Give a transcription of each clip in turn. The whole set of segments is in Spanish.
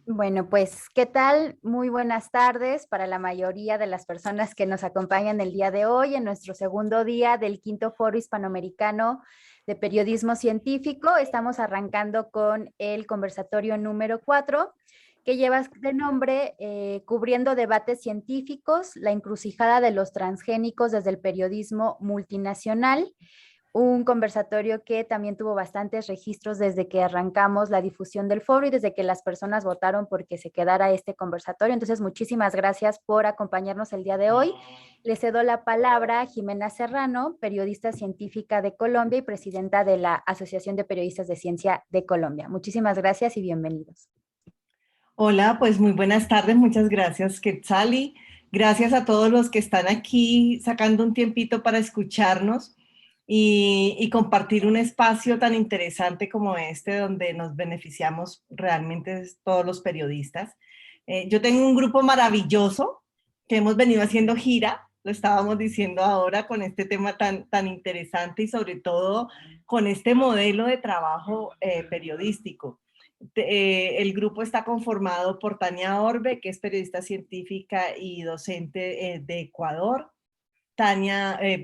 Bueno, pues, ¿qué tal? Muy buenas tardes para la mayoría de las personas que nos acompañan el día de hoy en nuestro segundo día del quinto Foro Hispanoamericano de Periodismo Científico. Estamos arrancando con el conversatorio número 4, que lleva de nombre Cubriendo debates científicos, la encrucijada de los transgénicos desde el periodismo multinacional. Un conversatorio que también tuvo bastantes registros desde que arrancamos la difusión del foro y desde que las personas votaron porque se quedara este conversatorio. Entonces, muchísimas gracias por acompañarnos el día de hoy. Le cedo la palabra a Jimena Serrano, periodista científica de Colombia y presidenta de la Asociación de Periodistas de Ciencia de Colombia. Muchísimas gracias y bienvenidos. Hola, pues muy buenas tardes, muchas gracias, Quetzali. Gracias a todos los que están aquí sacando un tiempito para escucharnos y compartir un espacio tan interesante como este, donde nos beneficiamos realmente todos los periodistas. Yo tengo un grupo maravilloso que hemos venido haciendo gira, lo estábamos diciendo ahora, con este tema tan interesante y sobre todo con este modelo de trabajo periodístico. El grupo está conformado por Tania Orbe, que es periodista científica y docente de Ecuador,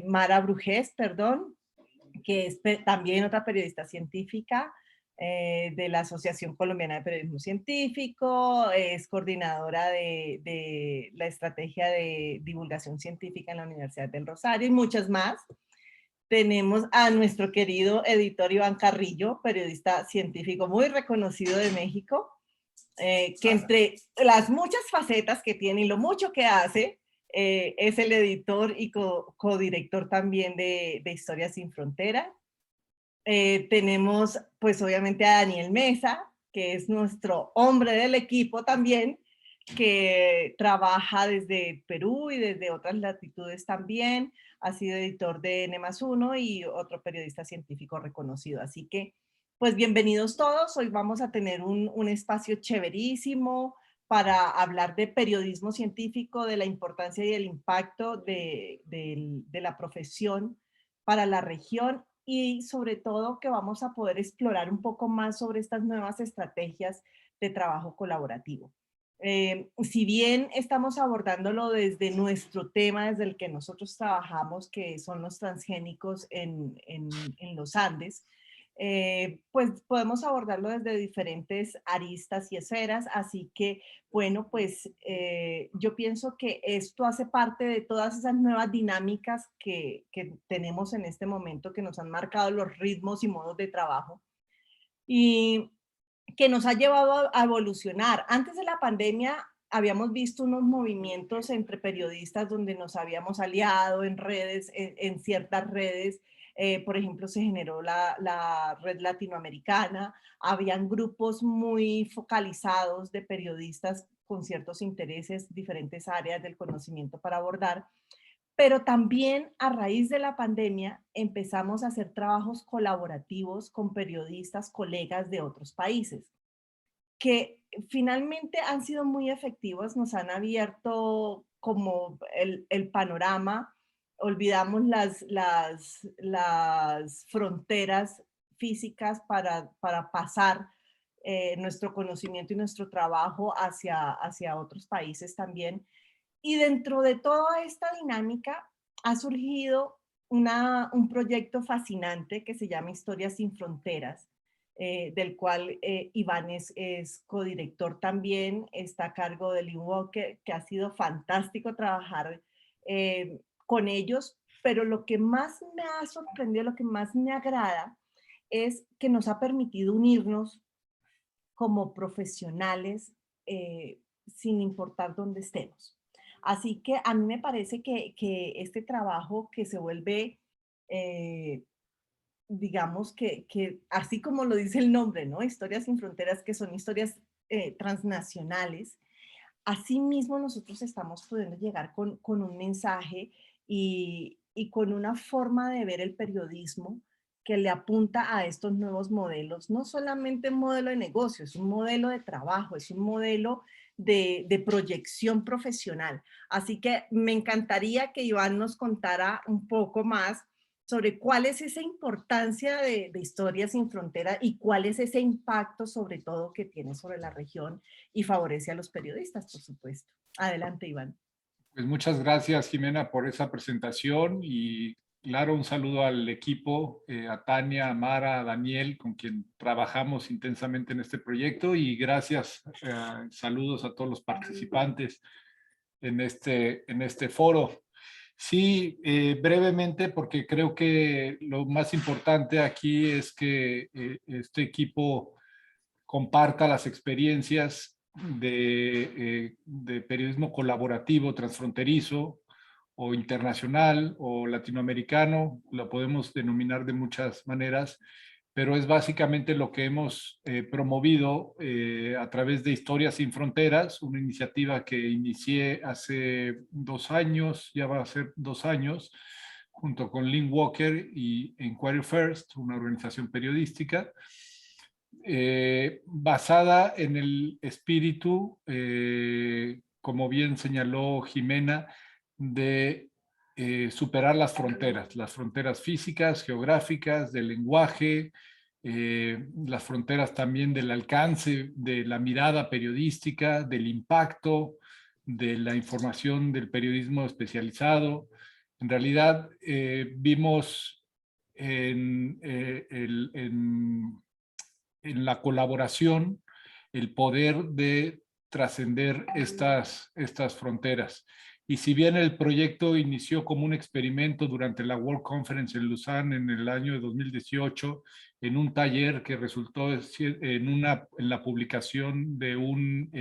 Mara Brujés, perdón, que es también otra periodista científica de la Asociación Colombiana de Periodismo Científico, es coordinadora de la estrategia de divulgación científica en la Universidad del Rosario y muchas más. Tenemos a nuestro querido editor Iván Carrillo, periodista científico muy reconocido de México, que entre las muchas facetas que tiene y lo mucho que hace, es el editor y codirector también de Historias Sin Frontera. Tenemos pues obviamente a Daniel Mesa, que es nuestro hombre del equipo también, que trabaja desde Perú y desde otras latitudes también, ha sido editor de N+1 y otro periodista científico reconocido. Así que, pues bienvenidos todos, hoy vamos a tener un espacio chéverísimo para hablar de periodismo científico, de la importancia y el impacto de la profesión para la región y sobre todo que vamos a poder explorar un poco más sobre estas nuevas estrategias de trabajo colaborativo. Si bien estamos abordándolo desde nuestro tema, desde el que nosotros trabajamos, que son los transgénicos en los Andes, pues podemos abordarlo desde diferentes aristas y esferas, así que bueno, pues yo pienso que esto hace parte de todas esas nuevas dinámicas que tenemos en este momento, que nos han marcado los ritmos y modos de trabajo. Y que nos ha llevado a evolucionar. Antes de la pandemia habíamos visto unos movimientos entre periodistas donde nos habíamos aliado en redes, en ciertas redes. Por ejemplo, se generó la red latinoamericana, habían grupos muy focalizados de periodistas con ciertos intereses, diferentes áreas del conocimiento para abordar, pero también a raíz de la pandemia empezamos a hacer trabajos colaborativos con periodistas, colegas de otros países, que finalmente han sido muy efectivos, nos han abierto como el panorama, olvidamos las fronteras físicas para pasar nuestro conocimiento y nuestro trabajo hacia otros países también. Y dentro de toda esta dinámica ha surgido un proyecto fascinante que se llama Historias Sin Fronteras, del cual Iván es codirector también, está a cargo de Lee Walker, que ha sido fantástico trabajar con ellos, pero lo que más me ha sorprendido, lo que más me agrada, es que nos ha permitido unirnos como profesionales sin importar dónde estemos. Así que a mí me parece que este trabajo que se vuelve, eh, digamos que, así como lo dice el nombre, ¿no? Historias sin fronteras, que son historias transnacionales, asimismo nosotros estamos pudiendo llegar con un mensaje y con una forma de ver el periodismo que le apunta a estos nuevos modelos, no solamente un modelo de negocio, es un modelo de trabajo, es un modelo de proyección profesional. Así que me encantaría que Iván nos contara un poco más sobre cuál es esa importancia de Historias sin Frontera y cuál es ese impacto sobre todo que tiene sobre la región y favorece a los periodistas, por supuesto. Adelante, Iván. Pues muchas gracias, Jimena, por esa presentación y claro, un saludo al equipo, a Tania, a Mara, a Daniel, con quien trabajamos intensamente en este proyecto y gracias, saludos a todos los participantes en este foro. Sí, brevemente, porque creo que lo más importante aquí es que este equipo comparta las experiencias de periodismo colaborativo, transfronterizo o internacional o latinoamericano, lo podemos denominar de muchas maneras, pero es básicamente lo que hemos promovido a través de Historias sin Fronteras, una iniciativa que inicié hace 2 años, ya va a ser 2 años, junto con Lynn Walker y Inquiry First, una organización periodística, basada en el espíritu, como bien señaló Jimena, de superar las fronteras físicas, geográficas, del lenguaje, las fronteras también del alcance, de la mirada periodística, del impacto, de la información del periodismo especializado. En realidad, vimos en la colaboración el poder de trascender estas fronteras. Y si bien el proyecto inició como un experimento durante la World Conference en Lausanne en el año de 2018, en un taller que resultó en la publicación de un,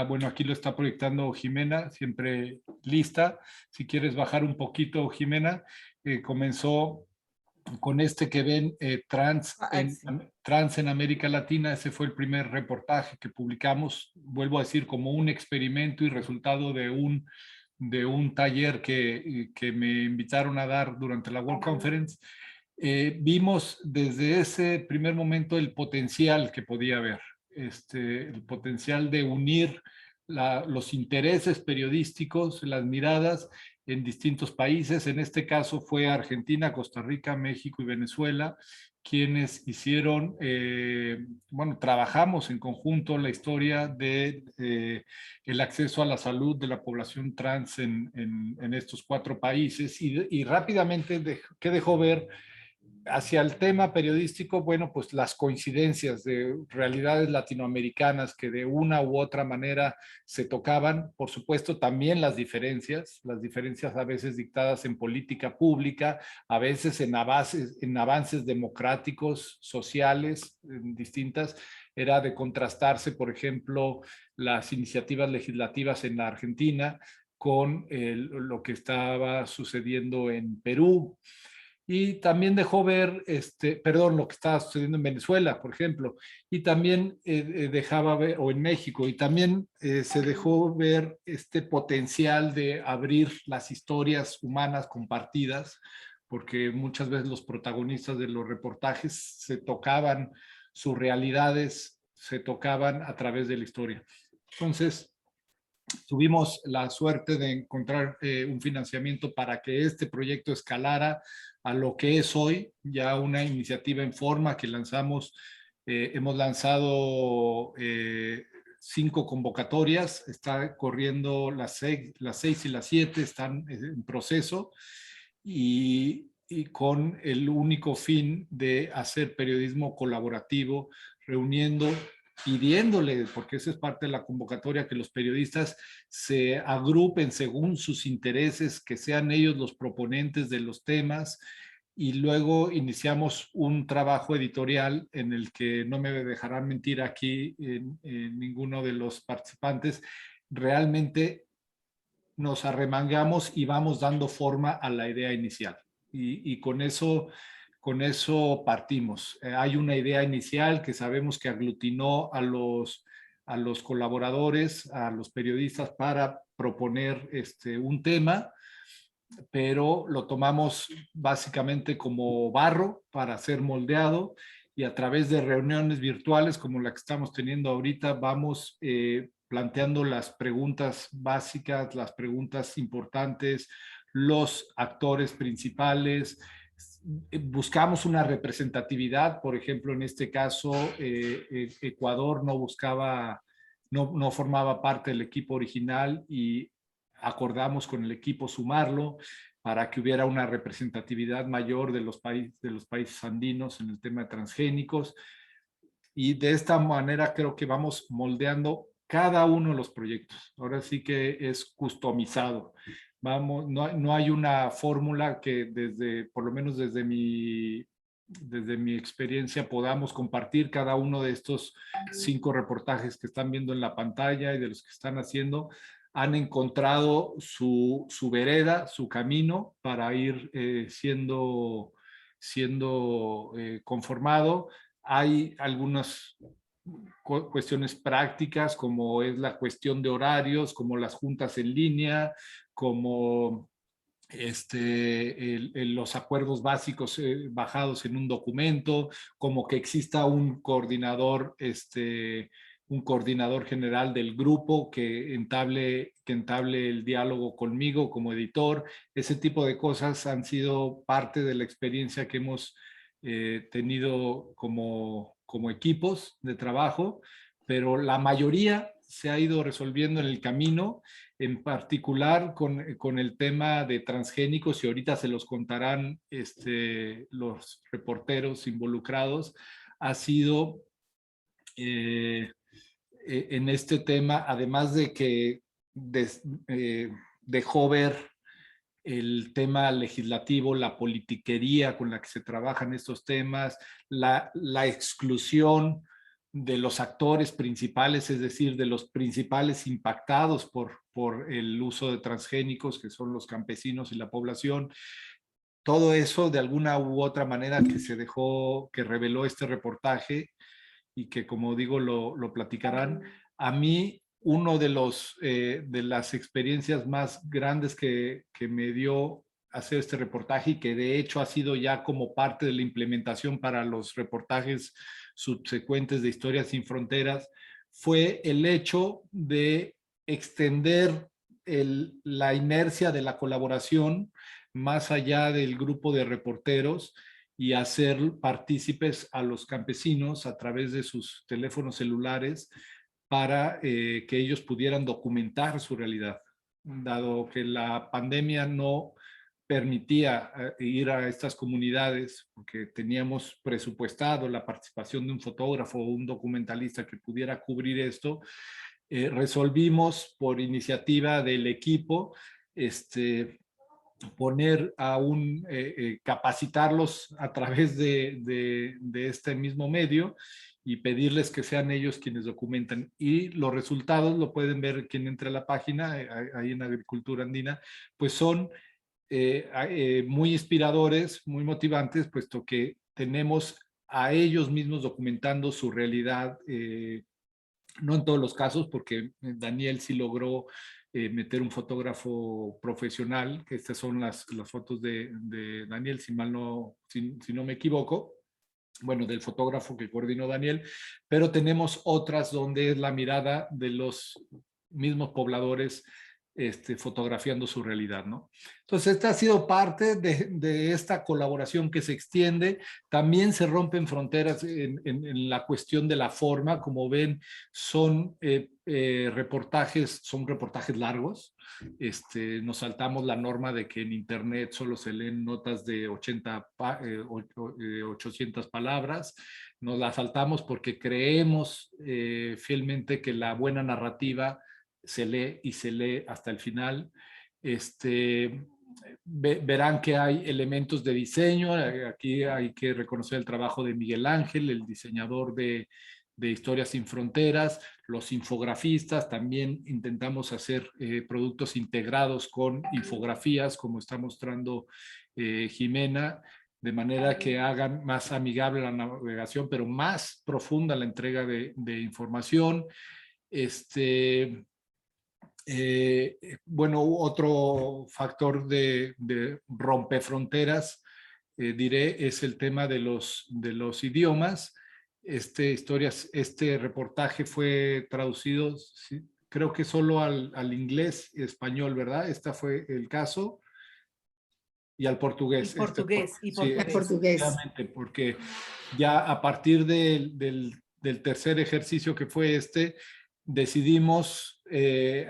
bueno, aquí lo está proyectando Jimena, siempre lista. Si quieres bajar un poquito, Jimena, comenzó con este que ven Trans en América Latina. Ese fue el primer reportaje que publicamos, vuelvo a decir, como un experimento y resultado de un taller que me invitaron a dar durante la World Conference. Vimos desde ese primer momento el potencial que podía haber, el potencial de unir los intereses periodísticos, las miradas en distintos países. En este caso fue Argentina, Costa Rica, México y Venezuela, quienes hicieron, bueno, trabajamos en conjunto la historia de el acceso a la salud de la población trans en estos 4 países y rápidamente ¿qué dejó ver? Hacia el tema periodístico, bueno, pues las coincidencias de realidades latinoamericanas que de una u otra manera se tocaban, por supuesto también las diferencias a veces dictadas en política pública, a veces en avances democráticos, sociales, distintas. Era de contrastarse, por ejemplo, las iniciativas legislativas en la Argentina con lo que estaba sucediendo en Perú. Y también dejó ver, perdón, lo que estaba sucediendo en Venezuela, por ejemplo, y también dejaba ver, o en México, y también se dejó ver este potencial de abrir las historias humanas compartidas, porque muchas veces los protagonistas de los reportajes se tocaban, sus realidades se tocaban a través de la historia. Entonces, tuvimos la suerte de encontrar un financiamiento para que este proyecto escalara a lo que es hoy, ya una iniciativa en forma que lanzamos. Hemos lanzado 5 convocatorias, está corriendo las 6 y las 7, están en proceso y con el único fin de hacer periodismo colaborativo, reuniendo, pidiéndole, porque esa es parte de la convocatoria, que los periodistas se agrupen según sus intereses, que sean ellos los proponentes de los temas, y luego iniciamos un trabajo editorial en el que no me dejarán mentir aquí en ninguno de los participantes, realmente nos arremangamos y vamos dando forma a la idea inicial. Y con eso partimos. Hay una idea inicial que sabemos que aglutinó a los colaboradores, a los periodistas para proponer un tema, pero lo tomamos básicamente como barro para ser moldeado y a través de reuniones virtuales como la que estamos teniendo ahorita vamos planteando las preguntas básicas, las preguntas importantes, los actores principales. Buscamos una representatividad, por ejemplo, en este caso, Ecuador no formaba parte del equipo original y acordamos con el equipo sumarlo para que hubiera una representatividad mayor de los países andinos en el tema de transgénicos. Y de esta manera creo que vamos moldeando cada uno de los proyectos. Ahora sí que es customizado. No hay una fórmula que por lo menos desde mi experiencia, podamos compartir cada uno de estos 5 reportajes que están viendo en la pantalla y de los que están haciendo. Han encontrado su vereda, su camino para ir siendo conformado. Hay algunas cuestiones prácticas, como es la cuestión de horarios, como las juntas en línea, como los acuerdos básicos bajados en un documento, como que exista un coordinador general del grupo que entable el diálogo conmigo como editor. Ese tipo de cosas han sido parte de la experiencia que hemos tenido como equipos de trabajo, pero la mayoría se ha ido resolviendo en el camino, en particular con el tema de transgénicos, y ahorita se los contarán los reporteros involucrados. Ha sido en este tema, además de que dejó ver el tema legislativo, la politiquería con la que se trabajan estos temas, la exclusión de los actores principales, es decir, de los principales impactados por el uso de transgénicos, que son los campesinos y la población. Todo eso, de alguna u otra manera, que reveló este reportaje, y que, como digo, lo platicarán. A mí, uno de las experiencias más grandes que me dio hacer este reportaje, y que de hecho ha sido ya como parte de la implementación para los reportajes subsecuentes de Historias Sin Fronteras, fue el hecho de extender la inercia de la colaboración más allá del grupo de reporteros, y hacer partícipes a los campesinos a través de sus teléfonos celulares para que ellos pudieran documentar su realidad. Dado que la pandemia no permitía ir a estas comunidades, porque teníamos presupuestado la participación de un fotógrafo o un documentalista que pudiera cubrir esto, resolvimos, por iniciativa del equipo, capacitarlos a través de este mismo medio, y pedirles que sean ellos quienes documenten. Y los resultados lo pueden ver quien entre a la página, ahí en Agricultura Andina, pues son muy inspiradores, muy motivantes, puesto que tenemos a ellos mismos documentando su realidad. No en todos los casos, porque Daniel sí logró meter un fotógrafo profesional, que estas son las fotos de Daniel, si no me equivoco, bueno, del fotógrafo que coordinó Daniel, pero tenemos otras donde es la mirada de los mismos pobladores fotografiando su realidad, ¿no? Entonces, esta ha sido parte de esta colaboración que se extiende. También se rompen fronteras en la cuestión de la forma. Como ven, son reportajes largos. Nos saltamos la norma de que en Internet solo se leen notas de 800 palabras. Nos la saltamos porque creemos fielmente que la buena narrativa se lee, y se lee hasta el final. Verán que hay elementos de diseño. Aquí hay que reconocer el trabajo de Miguel Ángel, el diseñador de Historias Sin Fronteras. Los infografistas, también intentamos hacer productos integrados con infografías, como está mostrando Jimena, de manera que hagan más amigable la navegación, pero más profunda la entrega de información. Bueno, otro factor de rompefronteras, diré, es el tema de los idiomas. Este reportaje fue traducido, sí, creo que solo al inglés y español, ¿verdad? Este fue el caso. Y al portugués. Y portugués, y Sí, portugués. efectivamente, porque ya a partir del tercer ejercicio que fue decidimos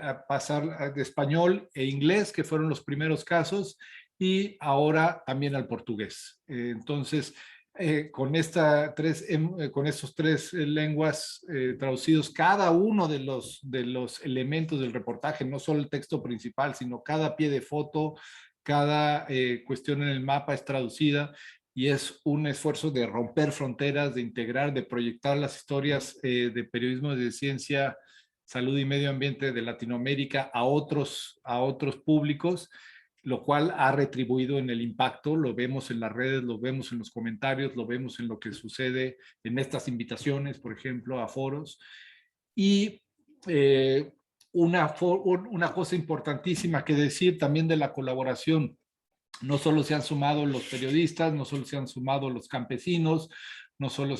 a pasar de español e inglés, que fueron los primeros casos, y ahora también al portugués. Entonces, con estos tres lenguas traducidos, cada uno de los elementos del reportaje, no solo el texto principal, sino cada pie de foto, cada cuestión en el mapa es traducida, y es un esfuerzo de romper fronteras, de integrar, de proyectar las historias de periodismo de ciencia, salud y medio ambiente de Latinoamérica a otros públicos, lo cual ha retribuido en el impacto. Lo vemos en las redes, lo vemos en los comentarios, lo vemos en lo que sucede en estas invitaciones, por ejemplo, a foros. Y una cosa importantísima que decir también de la colaboración: no solo se han sumado los periodistas, no solo se han sumado los campesinos, no solo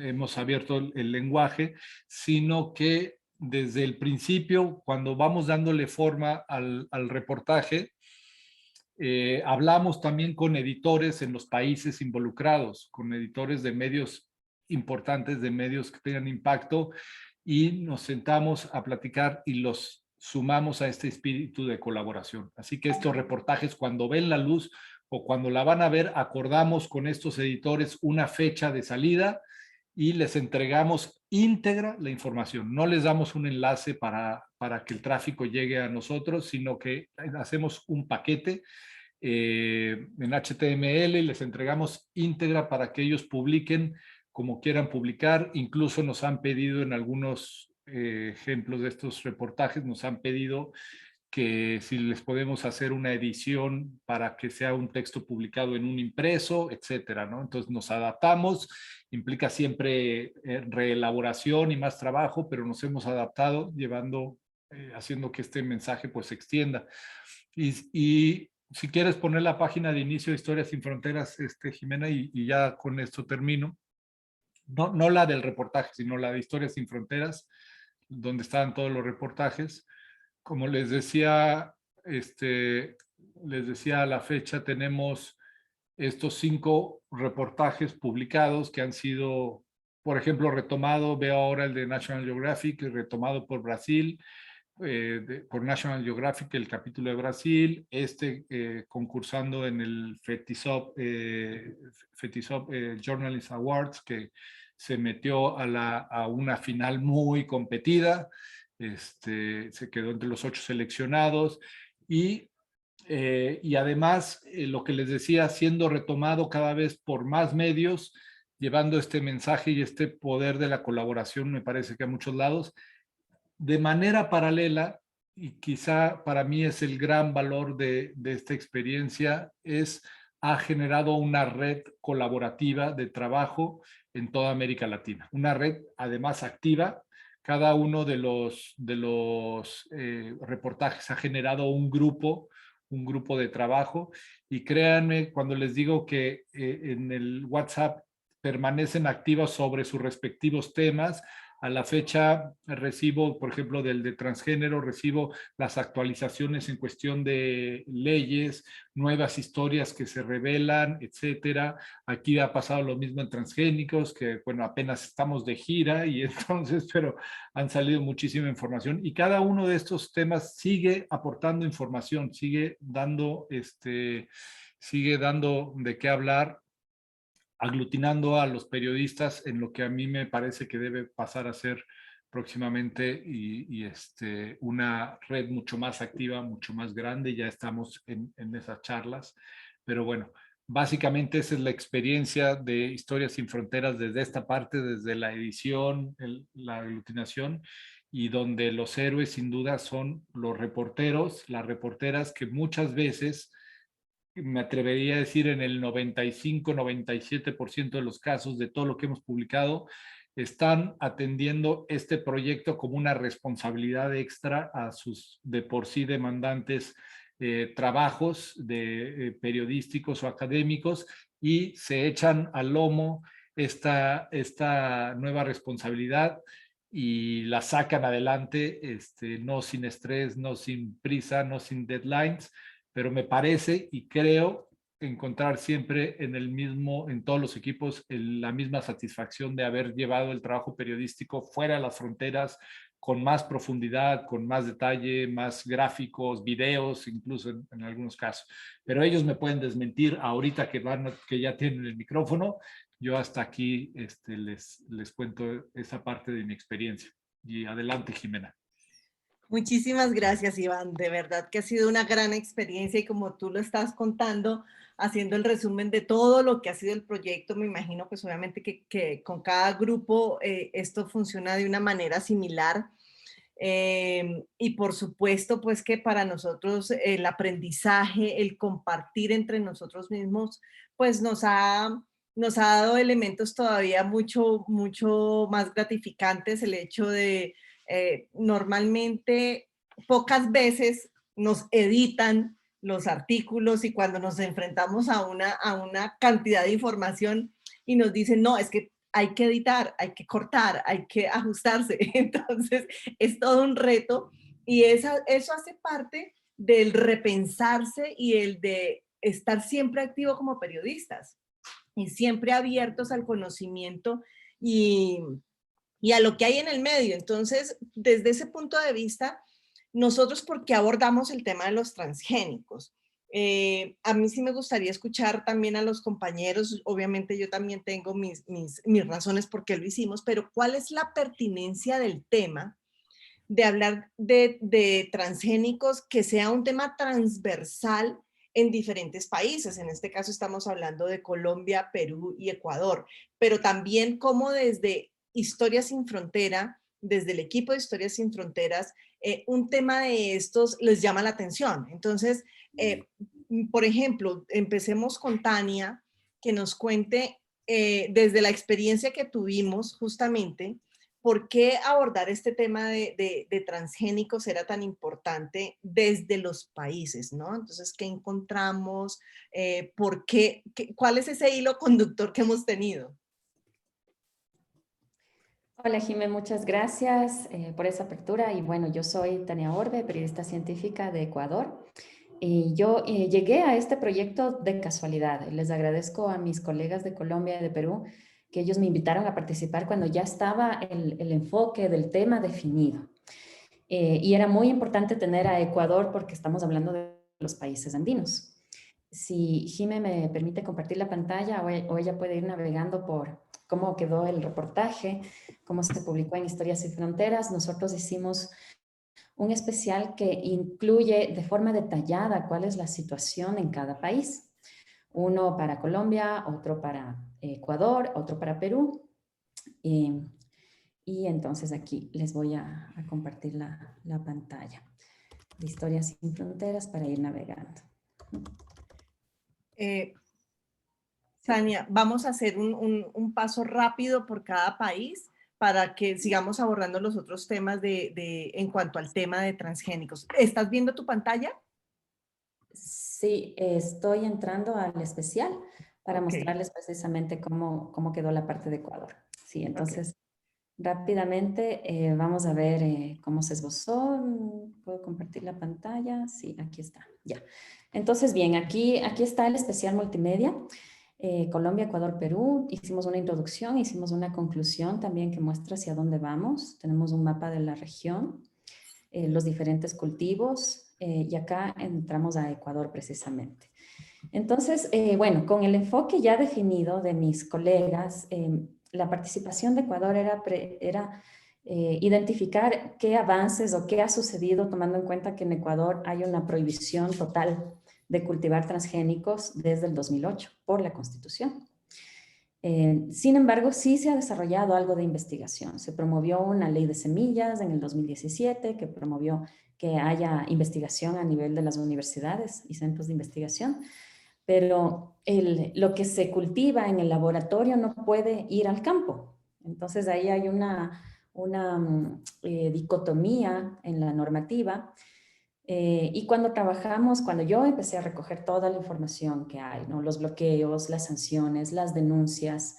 hemos abierto el lenguaje, sino que desde el principio, cuando vamos dándole forma al reportaje, hablamos también con editores en los países involucrados, con editores de medios importantes, de medios que tengan impacto, y nos sentamos a platicar y los sumamos a este espíritu de colaboración. Así que estos reportajes, cuando ven la luz o cuando la van a ver, acordamos con estos editores una fecha de salida y les entregamos íntegra la información. No les damos un enlace para que el tráfico llegue a nosotros, sino que hacemos un paquete en HTML y les entregamos íntegra para que ellos publiquen como quieran publicar. Incluso nos han pedido en algunos ejemplos de estos reportajes, nos han pedido que si les podemos hacer una edición para que sea un texto publicado en un impreso, etcétera, ¿no? Entonces nos adaptamos, implica siempre reelaboración y más trabajo, pero nos hemos adaptado haciendo que este mensaje pues se extienda. Y si quieres poner la página de inicio de Historias Sin Fronteras, Jimena, y ya con esto termino. No la del reportaje, sino la de Historias Sin Fronteras, donde estaban todos los reportajes. Como les decía a la fecha, tenemos estos 5 reportajes publicados que han sido, por ejemplo, veo ahora el de National Geographic, retomado por Brasil, por National Geographic, el capítulo de Brasil, concursando en el FETISOP Journalist Awards, que se metió a una final muy competida, se quedó entre los 8 seleccionados, y además, lo que les decía, siendo retomado cada vez por más medios, llevando este mensaje y este poder de la colaboración, me parece que a muchos lados, de manera paralela, y quizá para mí es el gran valor de esta experiencia, ha generado una red colaborativa de trabajo en toda América Latina. Una red además activa. Cada uno de los reportajes ha generado un grupo de trabajo, y créanme cuando les digo que en el WhatsApp permanecen activos sobre sus respectivos temas. A la fecha recibo, por ejemplo, del de transgénero, recibo las actualizaciones en cuestión de leyes, nuevas historias que se revelan, etcétera. Aquí ha pasado lo mismo en transgénicos, que bueno, apenas estamos de gira, y entonces, pero han salido muchísima información, y cada uno de estos temas sigue aportando información, sigue dando de qué hablar, aglutinando a los periodistas en lo que a mí me parece que debe pasar a ser próximamente, y una red mucho más activa, mucho más grande. Ya estamos en esas charlas, pero bueno, básicamente esa es la experiencia de Historias Sin Fronteras desde esta parte, desde la edición, la aglutinación, y donde los héroes sin duda son los reporteros, las reporteras, que muchas veces, me atrevería a decir en el 95-97% de los casos de todo lo que hemos publicado, están atendiendo este proyecto como una responsabilidad extra a sus de por sí demandantes trabajos periodísticos o académicos, y se echan al lomo esta nueva responsabilidad y la sacan adelante, no sin estrés, no sin prisa, no sin deadlines, pero me parece y creo encontrar siempre en todos los equipos, la misma satisfacción de haber llevado el trabajo periodístico fuera de las fronteras, con más profundidad, con más detalle, más gráficos, videos, incluso en algunos casos. Pero ellos me pueden desmentir ahorita que ya tienen el micrófono. Yo hasta aquí les cuento esa parte de mi experiencia. Y adelante, Jimena. Muchísimas gracias, Iván. De verdad que ha sido una gran experiencia y como tú lo estás contando, haciendo el resumen de todo lo que ha sido el proyecto, me imagino pues obviamente que con cada grupo esto funciona de una manera similar. Y por supuesto pues que para nosotros el aprendizaje, el compartir entre nosotros mismos, pues nos ha dado elementos todavía mucho más gratificantes. El hecho de normalmente pocas veces nos editan los artículos y cuando nos enfrentamos a una cantidad de información y nos dicen, no, es que hay que editar, hay que cortar, hay que ajustarse. Entonces es todo un reto y eso hace parte del repensarse y el de estar siempre activo como periodistas y siempre abiertos al conocimiento y a lo que hay en el medio. Entonces, desde ese punto de vista, nosotros, ¿por qué abordamos el tema de los transgénicos? A mí sí me gustaría escuchar también a los compañeros, obviamente yo también tengo mis razones por qué lo hicimos, pero ¿cuál es la pertinencia del tema de hablar de transgénicos que sea un tema transversal en diferentes países? En este caso estamos hablando de Colombia, Perú y Ecuador, pero también como desde Historias Sin Frontera, desde el equipo de Historias Sin Fronteras, un tema de estos les llama la atención. Entonces, por ejemplo, empecemos con Tania, que nos cuente desde la experiencia que tuvimos justamente, ¿por qué abordar este tema de transgénicos era tan importante desde los países, ¿no? Entonces, ¿qué encontramos? ¿Por qué? ¿Cuál es ese hilo conductor que hemos tenido? Hola, Jimé, muchas gracias por esa apertura. Y bueno, yo soy Tania Orbe, periodista científica de Ecuador. Y yo llegué a este proyecto de casualidad. Les agradezco a mis colegas de Colombia y de Perú que ellos me invitaron a participar cuando ya estaba el enfoque del tema definido. Y era muy importante tener a Ecuador porque estamos hablando de los países andinos. Si Jimé me permite compartir la pantalla o ella puede ir navegando por cómo quedó el reportaje, cómo se publicó en Historias Sin Fronteras. Nosotros hicimos un especial que incluye de forma detallada cuál es la situación en cada país. Uno para Colombia, otro para Ecuador, otro para Perú. Y entonces aquí les voy a compartir la pantalla de Historias Sin Fronteras para ir navegando. Tania, vamos a hacer un paso rápido por cada país para que sigamos abordando los otros temas en cuanto al tema de transgénicos. ¿Estás viendo tu pantalla? Sí, estoy entrando al especial para Okay. mostrarles precisamente cómo quedó la parte de Ecuador. Sí, entonces rápidamente vamos a ver cómo se esbozó. ¿Puedo compartir la pantalla? Sí, aquí está. Ya. Entonces, bien, aquí está el especial multimedia. Colombia, Ecuador, Perú. Hicimos una introducción, hicimos una conclusión también que muestra hacia dónde vamos. Tenemos un mapa de la región, los diferentes cultivos y acá entramos a Ecuador precisamente. Entonces, bueno, con el enfoque ya definido de mis colegas, la participación de Ecuador era identificar qué avances o qué ha sucedido tomando en cuenta que en Ecuador hay una prohibición total de cultivar transgénicos desde el 2008 por la Constitución. Sin embargo, sí se ha desarrollado algo de investigación. Se promovió una ley de semillas en el 2017 que promovió que haya investigación a nivel de las universidades y centros de investigación, pero lo que se cultiva en el laboratorio no puede ir al campo. Entonces ahí hay una dicotomía en la normativa. Y cuando yo empecé a recoger toda la información que hay, ¿no? Los bloqueos, las sanciones, las denuncias,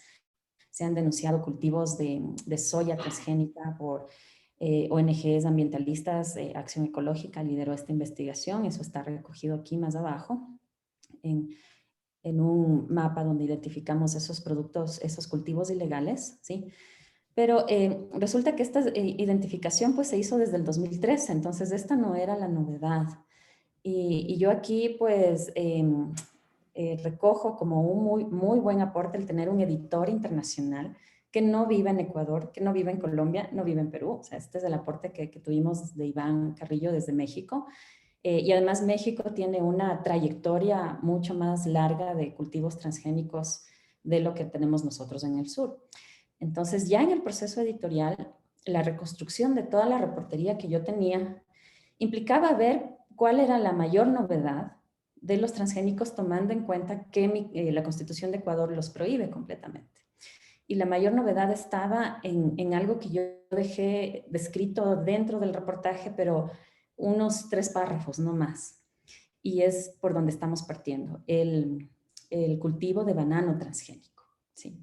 se han denunciado cultivos de soya transgénica por ONGs ambientalistas. Acción Ecológica lideró esta investigación, eso está recogido aquí más abajo. en un mapa donde identificamos esos productos, esos cultivos ilegales, ¿sí? Pero resulta que esta identificación pues se hizo desde el 2013, entonces esta no era la novedad. Y yo aquí pues recojo como un muy buen aporte el tener un editor internacional que no vive en Ecuador, que no vive en Colombia, no vive en Perú. O sea, este es el aporte que tuvimos de Iván Carrillo desde México. Y además México tiene una trayectoria mucho más larga de cultivos transgénicos de lo que tenemos nosotros en el sur. Entonces, ya en el proceso editorial, la reconstrucción de toda la reportería que yo tenía implicaba ver cuál era la mayor novedad de los transgénicos, tomando en cuenta que la Constitución de Ecuador los prohíbe completamente. Y la mayor novedad estaba en algo que yo dejé descrito dentro del reportaje, pero unos 3 párrafos, no más. Y es por donde estamos partiendo, el cultivo de banano transgénico, ¿sí?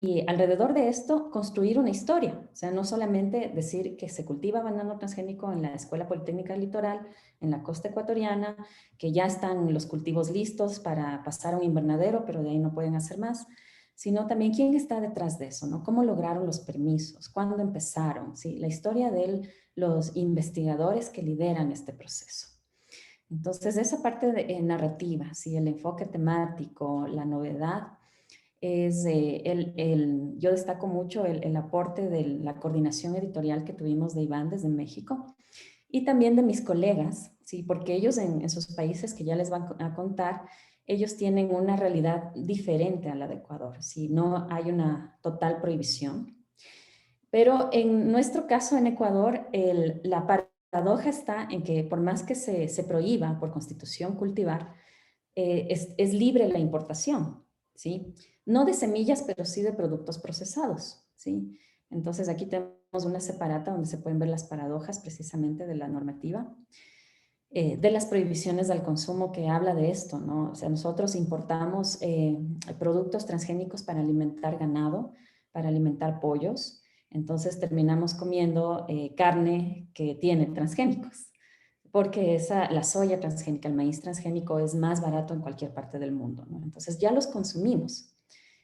Y alrededor de esto, construir una historia. O sea, no solamente decir que se cultiva banano transgénico en la Escuela Politécnica del Litoral, en la costa ecuatoriana, que ya están los cultivos listos para pasar a un invernadero, pero de ahí no pueden hacer más, sino también quién está detrás de eso, ¿no? ¿Cómo lograron los permisos? ¿Cuándo empezaron? ¿Sí? La historia de los investigadores que lideran este proceso. Entonces, esa parte narrativa, ¿sí? El enfoque temático, la novedad, yo destaco mucho el aporte de la coordinación editorial que tuvimos de Iván desde México y también de mis colegas, ¿sí? Porque ellos en sus países que ya les van a contar, ellos tienen una realidad diferente a la de Ecuador, ¿sí? No hay una total prohibición. Pero en nuestro caso en Ecuador, la paradoja está en que por más que se prohíba por constitución cultivar, es libre la importación, ¿sí? No de semillas, pero sí de productos procesados, ¿sí? Entonces aquí tenemos una separata donde se pueden ver las paradojas precisamente de la normativa, de las prohibiciones al consumo que habla de esto, ¿no? O sea, nosotros importamos productos transgénicos para alimentar ganado, para alimentar pollos, entonces terminamos comiendo carne que tiene transgénicos, porque la soya transgénica, el maíz transgénico es más barato en cualquier parte del mundo, ¿no? Entonces ya los consumimos.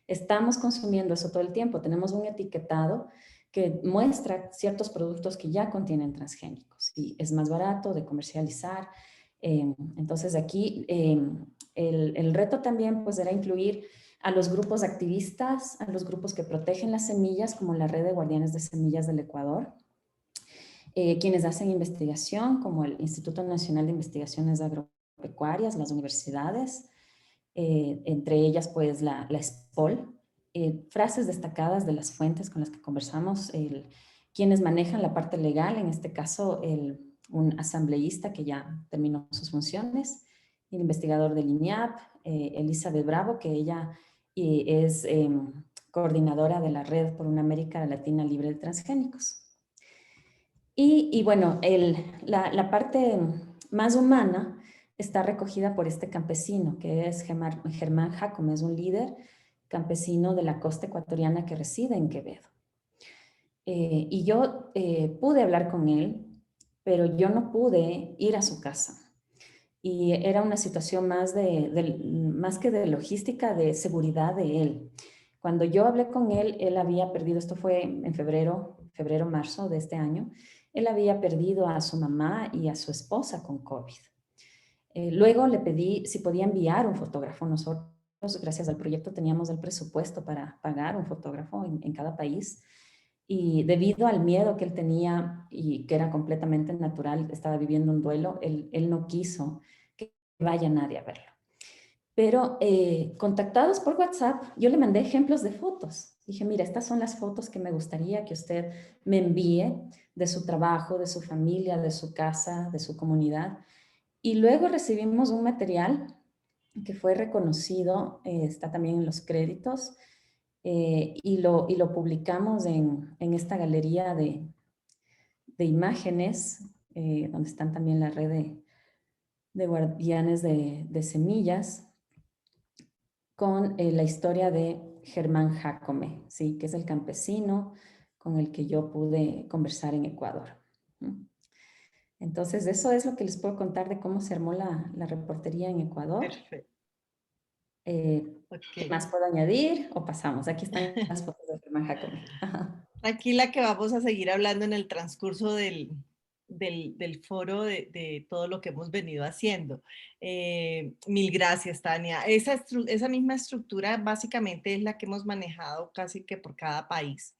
Estamos consumiendo eso todo el tiempo. Tenemos un etiquetado que muestra ciertos productos que ya contienen transgénicos y es más barato de comercializar. Entonces aquí el reto también pues era incluir a los grupos activistas, a los grupos que protegen las semillas, como la Red de Guardianes de Semillas del Ecuador, quienes hacen investigación, como el Instituto Nacional de Investigaciones Agropecuarias, las universidades, entre ellas pues la SPOL, frases destacadas de las fuentes con las que conversamos, quienes manejan la parte legal, en este caso un asambleísta que ya terminó sus funciones, el investigador del INIAP, Elizabeth Bravo, que ella es coordinadora de la Red por una América Latina Libre de Transgénicos. Y bueno, la parte más humana está recogida por este campesino, que es Germán Jacome, es un líder campesino de la costa ecuatoriana que reside en Quevedo. Y yo pude hablar con él, pero yo no pude ir a su casa. Y era una situación más que de logística, de seguridad de él. Cuando yo hablé con él, él había perdido, esto fue en febrero, marzo de este año, él había perdido a su mamá y a su esposa con COVID. Luego le pedí si podía enviar un fotógrafo. Nosotros, gracias al proyecto, teníamos el presupuesto para pagar un fotógrafo en cada país. Y debido al miedo que él tenía y que era completamente natural, estaba viviendo un duelo, él no quiso que vaya nadie a verlo. Pero contactados por WhatsApp, yo le mandé ejemplos de fotos. Dije, mira, estas son las fotos que me gustaría que usted me envíe de su trabajo, de su familia, de su casa, de su comunidad. Y luego recibimos un material que fue reconocido, está también en los créditos, y lo publicamos en esta galería de imágenes, donde están también la red de guardianes de semillas, con la historia de Germán Jacome, ¿sí? Que es el campesino con el que yo pude conversar en Ecuador. Entonces, eso es lo que les puedo contar de cómo se armó la reportería en Ecuador. Perfecto. ¿Qué más puedo añadir o pasamos? Aquí están las fotos de Germán Jacome. Tranquila que vamos a seguir hablando en el transcurso del foro de todo lo que hemos venido haciendo. Mil gracias, Tania. Esa misma estructura básicamente es la que hemos manejado casi que por cada país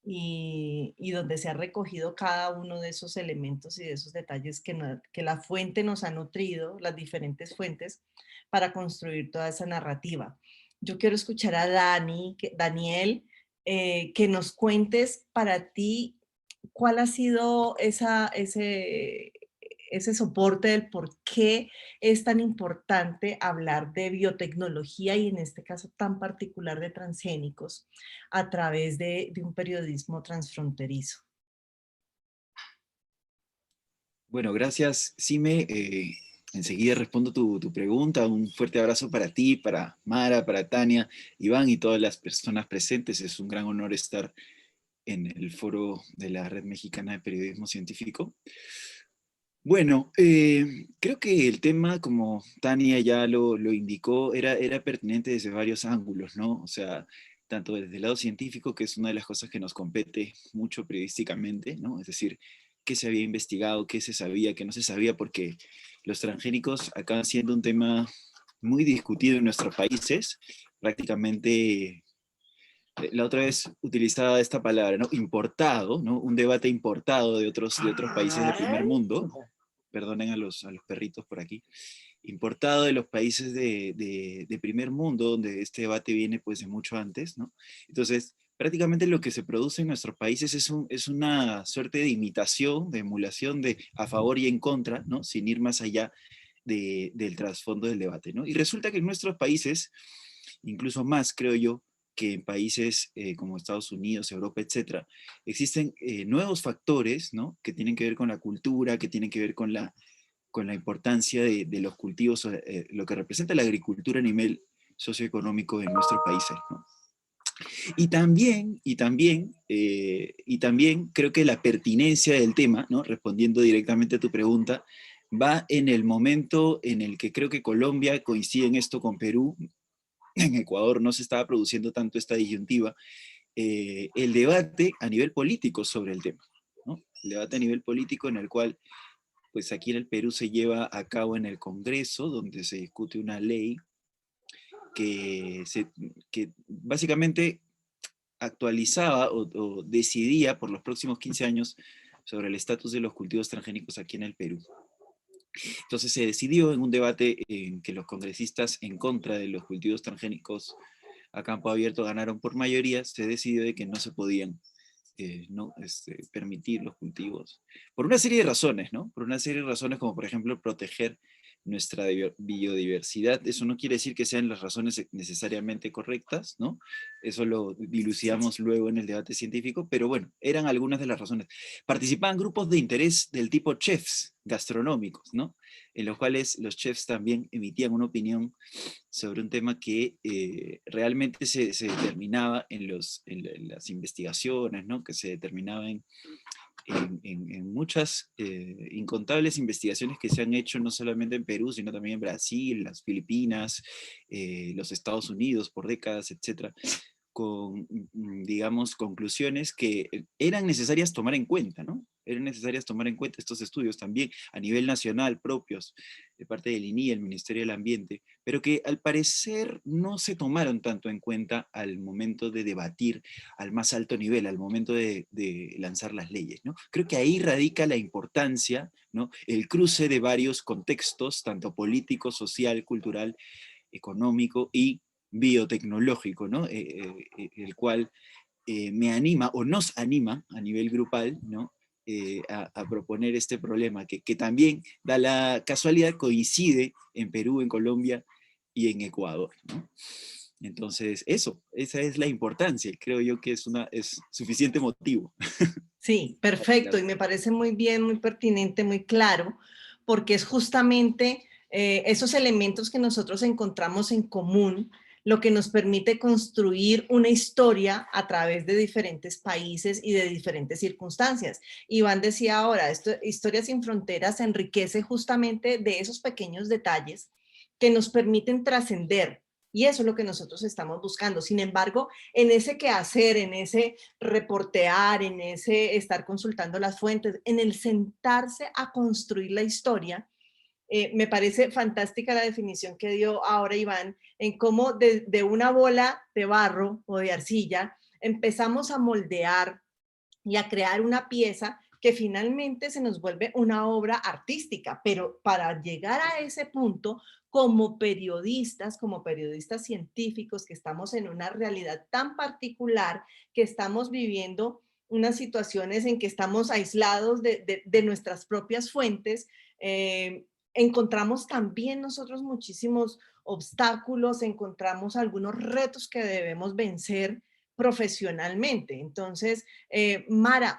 y donde se ha recogido cada uno de esos elementos y de esos detalles que la fuente nos ha nutrido, las diferentes fuentes, para construir toda esa narrativa. Yo quiero escuchar a Daniel, que nos cuentes para ti cuál ha sido ese soporte del por qué es tan importante hablar de biotecnología y en este caso tan particular de transgénicos a través de un periodismo transfronterizo. Bueno, gracias, Sime. Enseguida respondo tu pregunta. Un fuerte abrazo para ti, para Mara, para Tania, Iván y todas las personas presentes. Es un gran honor estar en el foro de la Red Mexicana de Periodismo Científico. Bueno, creo que el tema, como Tania ya lo indicó, era pertinente desde varios ángulos, ¿no? O sea, tanto desde el lado científico, que es una de las cosas que nos compete mucho periodísticamente, ¿no? Es decir, qué se había investigado, qué se sabía, qué no se sabía, porque los transgénicos acaban siendo un tema muy discutido en nuestros países. Prácticamente, la otra vez utilizaba esta palabra, ¿no? Importado, ¿no? Un debate importado de otros países del primer mundo. Perdonen a los perritos por aquí. Importado de los países de primer mundo, donde este debate viene pues de mucho antes, ¿no? Entonces, prácticamente lo que se produce en nuestros países es una suerte de imitación, de emulación de a favor y en contra, ¿no? Sin ir más allá del trasfondo del debate, ¿no? Y resulta que en nuestros países, incluso más, creo yo, que en países como Estados Unidos, Europa, etcétera, existen nuevos factores, ¿no? Que tienen que ver con la cultura, que tienen que ver con la importancia de los cultivos, lo que representa la agricultura a nivel socioeconómico en nuestros países, ¿no? Y también creo que la pertinencia del tema, ¿no? Respondiendo directamente a tu pregunta, va en el momento en el que creo que Colombia coincide en esto con Perú. En Ecuador no se estaba produciendo tanto esta disyuntiva, el debate a nivel político sobre el tema, ¿no? El debate a nivel político en el cual, pues aquí en el Perú se lleva a cabo en el Congreso, donde se discute una ley que básicamente actualizaba o decidía por los próximos 15 años sobre el estatus de los cultivos transgénicos aquí en el Perú. Entonces se decidió en un debate en que los congresistas en contra de los cultivos transgénicos a campo abierto ganaron por mayoría, se decidió de que no se podían permitir los cultivos, por una serie de razones, ¿no? Por una serie de razones como por ejemplo proteger nuestra biodiversidad. Eso no quiere decir que sean las razones necesariamente correctas, ¿no? Eso lo dilucidamos luego en el debate científico, pero bueno, eran algunas de las razones. Participaban grupos de interés del tipo chefs gastronómicos, ¿no? En los cuales los chefs también emitían una opinión sobre un tema que realmente se determinaba en las investigaciones, ¿no? Que se determinaba en muchas incontables investigaciones que se han hecho no solamente en Perú, sino también en Brasil, las Filipinas, los Estados Unidos por décadas, etcétera, con, digamos, conclusiones que eran necesarias tomar en cuenta, ¿no? Eran necesarias tomar en cuenta estos estudios también a nivel nacional propios, de parte del INIE, el Ministerio del Ambiente, pero que al parecer no se tomaron tanto en cuenta al momento de debatir al más alto nivel, al momento de lanzar las leyes, ¿no? Creo que ahí radica la importancia, ¿no? El cruce de varios contextos, tanto político, social, cultural, económico y biotecnológico, ¿no? El cual me anima o nos anima a nivel grupal, ¿no? A proponer este problema que también da la casualidad, coincide en Perú, en Colombia y en Ecuador, ¿no? Entonces, esa es la importancia, creo yo que es suficiente motivo. Sí, perfecto, y me parece muy bien, muy pertinente, muy claro, porque es justamente esos elementos que nosotros encontramos en común lo que nos permite construir una historia a través de diferentes países y de diferentes circunstancias. Iván decía ahora, Historia sin Fronteras se enriquece justamente de esos pequeños detalles que nos permiten trascender Y eso es lo que nosotros estamos buscando. Sin embargo, en ese quehacer, en ese reportear, en ese estar consultando las fuentes, en el sentarse a construir la historia, me parece fantástica la definición que dio ahora Iván, en cómo de una bola de barro o de arcilla empezamos a moldear y a crear una pieza que finalmente se nos vuelve una obra artística, pero para llegar a ese punto, como periodistas científicos, que estamos en una realidad tan particular, que estamos viviendo unas situaciones en que estamos aislados de nuestras propias fuentes, encontramos también nosotros muchísimos obstáculos, encontramos algunos retos que debemos vencer profesionalmente. Entonces, Mara,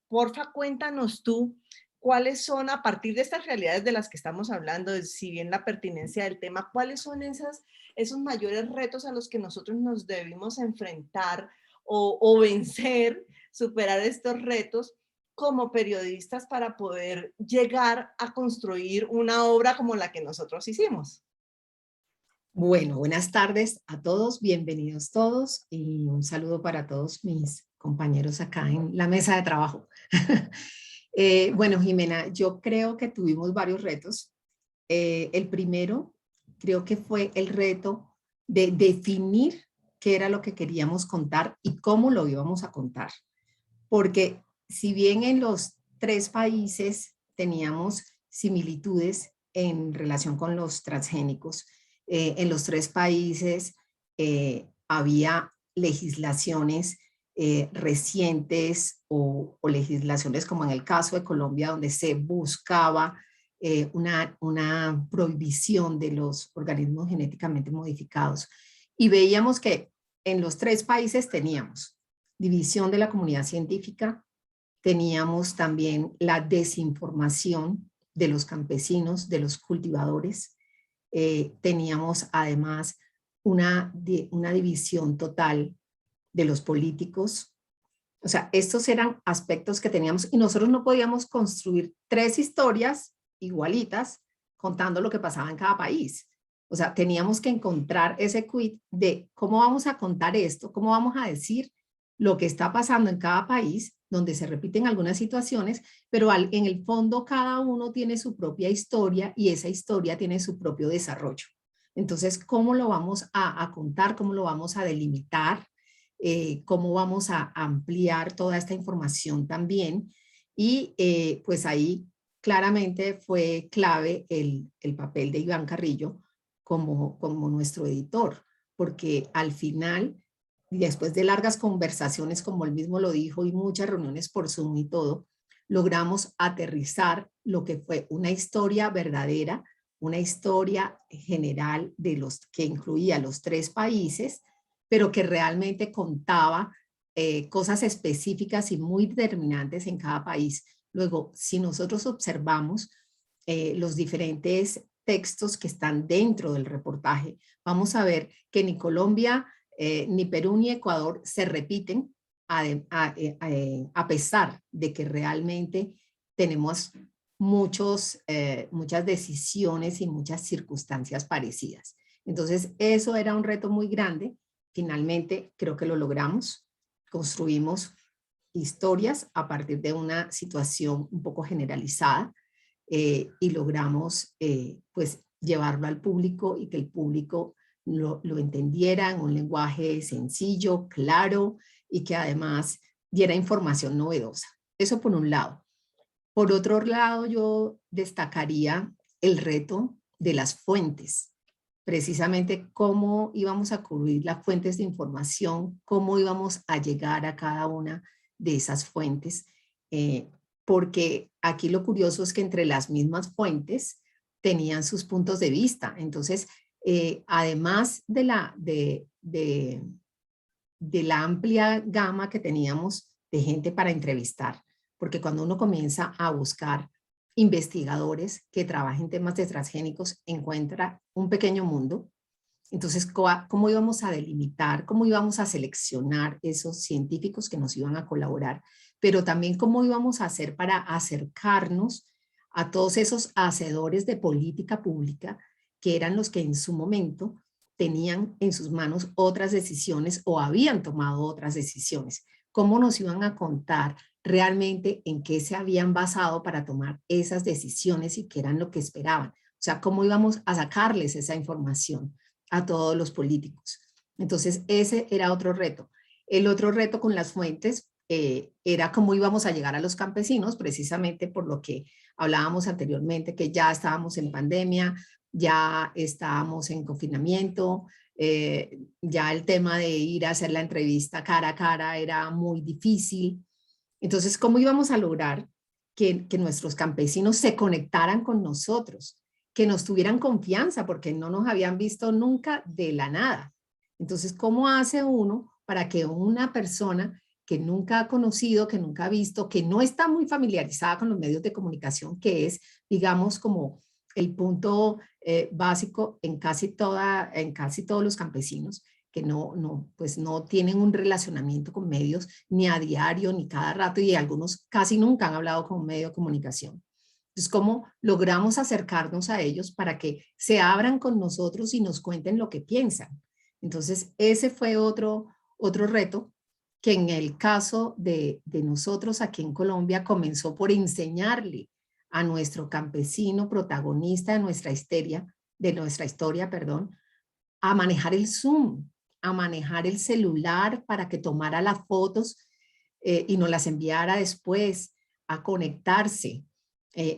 porfa, cuéntanos tú cuáles son, a partir de estas realidades de las que estamos hablando, si bien la pertinencia del tema, cuáles son esos mayores retos a los que nosotros nos debemos enfrentar o vencer, superar estos retos como periodistas para poder llegar a construir una obra como la que nosotros hicimos. Bueno, buenas tardes a todos, bienvenidos todos y un saludo para todos mis compañeros acá en la mesa de trabajo. Bueno, Jimena, yo creo que tuvimos varios retos. El primero creo que fue el reto de definir qué era lo que queríamos contar y cómo lo íbamos a contar. Porque si bien en los 3 países teníamos similitudes en relación con los transgénicos, en los 3 países había legislaciones recientes o legislaciones como en el caso de Colombia, donde se buscaba una prohibición de los organismos genéticamente modificados. Y veíamos que en los 3 países teníamos división de la comunidad científica, teníamos también la desinformación de los campesinos, de los cultivadores, teníamos además una división total de los políticos. O sea, estos eran aspectos que teníamos y nosotros no podíamos construir 3 historias igualitas contando lo que pasaba en cada país. O sea, teníamos que encontrar ese quid de cómo vamos a contar esto, cómo vamos a decir lo que está pasando en cada país, donde se repiten algunas situaciones, pero en el fondo cada uno tiene su propia historia y esa historia tiene su propio desarrollo. Entonces, ¿cómo lo vamos a contar? ¿Cómo lo vamos a delimitar? ¿Cómo vamos a ampliar toda esta información también? Y pues ahí claramente fue clave el papel de Iván Carrillo como nuestro editor, porque al final, después de largas conversaciones, como él mismo lo dijo, y muchas reuniones por Zoom y todo, logramos aterrizar lo que fue una historia verdadera, una historia general que incluía los 3 países, pero que realmente contaba cosas específicas y muy determinantes en cada país. Luego, si nosotros observamos los diferentes textos que están dentro del reportaje, vamos a ver que ni Colombia, ni Perú ni Ecuador se repiten a pesar de que realmente tenemos muchas decisiones y muchas circunstancias parecidas. Entonces, eso era un reto muy grande. Finalmente, creo que lo logramos. Construimos historias a partir de una situación un poco generalizada y logramos pues llevarlo al público y que el público lo entendiera en un lenguaje sencillo, claro y que además diera información novedosa. Eso por un lado. Por otro lado, yo destacaría el reto de las fuentes, precisamente cómo íbamos a cubrir las fuentes de información, cómo íbamos a llegar a cada una de esas fuentes, porque aquí lo curioso es que entre las mismas fuentes tenían sus puntos de vista. Entonces, además de la amplia gama que teníamos de gente para entrevistar, porque cuando uno comienza a buscar investigadores que trabajen temas de transgénicos, encuentra un pequeño mundo. Entonces, ¿cómo íbamos a delimitar, cómo íbamos a seleccionar esos científicos que nos iban a colaborar? Pero también cómo íbamos a hacer para acercarnos a todos esos hacedores de política pública que eran los que en su momento tenían en sus manos otras decisiones o habían tomado otras decisiones. ¿Cómo nos iban a contar realmente en qué se habían basado para tomar esas decisiones y qué eran lo que esperaban? O sea, ¿cómo íbamos a sacarles esa información a todos los políticos? Entonces, ese era otro reto. El otro reto con las fuentes era cómo íbamos a llegar a los campesinos, precisamente por lo que hablábamos anteriormente, que ya estábamos en pandemia, ya estábamos en confinamiento, ya el tema de ir a hacer la entrevista cara a cara era muy difícil. Entonces, ¿cómo íbamos a lograr que nuestros campesinos se conectaran con nosotros, que nos tuvieran confianza, porque no nos habían visto nunca de la nada? Entonces, ¿cómo hace uno para que una persona que nunca ha conocido, que nunca ha visto, que no está muy familiarizada con los medios de comunicación, que es, digamos, como el punto básico en casi todos los campesinos, que pues no tienen un relacionamiento con medios ni a diario, ni cada rato, y algunos casi nunca han hablado con un medio de comunicación? Entonces, ¿cómo logramos acercarnos a ellos para que se abran con nosotros y nos cuenten lo que piensan? Entonces, ese fue otro reto, que en el caso de nosotros aquí en Colombia comenzó por enseñarle a nuestro campesino protagonista de nuestra historia, a manejar el Zoom, a manejar el celular para que tomara las fotos y nos las enviara después, a conectarse,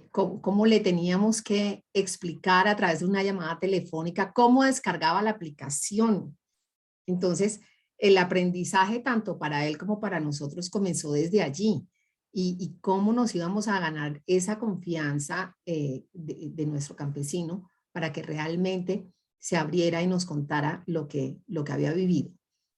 cómo le teníamos que explicar a través de una llamada telefónica cómo descargaba la aplicación. Entonces, el aprendizaje tanto para él como para nosotros comenzó desde allí. Y cómo nos íbamos a ganar esa confianza de nuestro campesino para que realmente se abriera y nos contara lo que había vivido.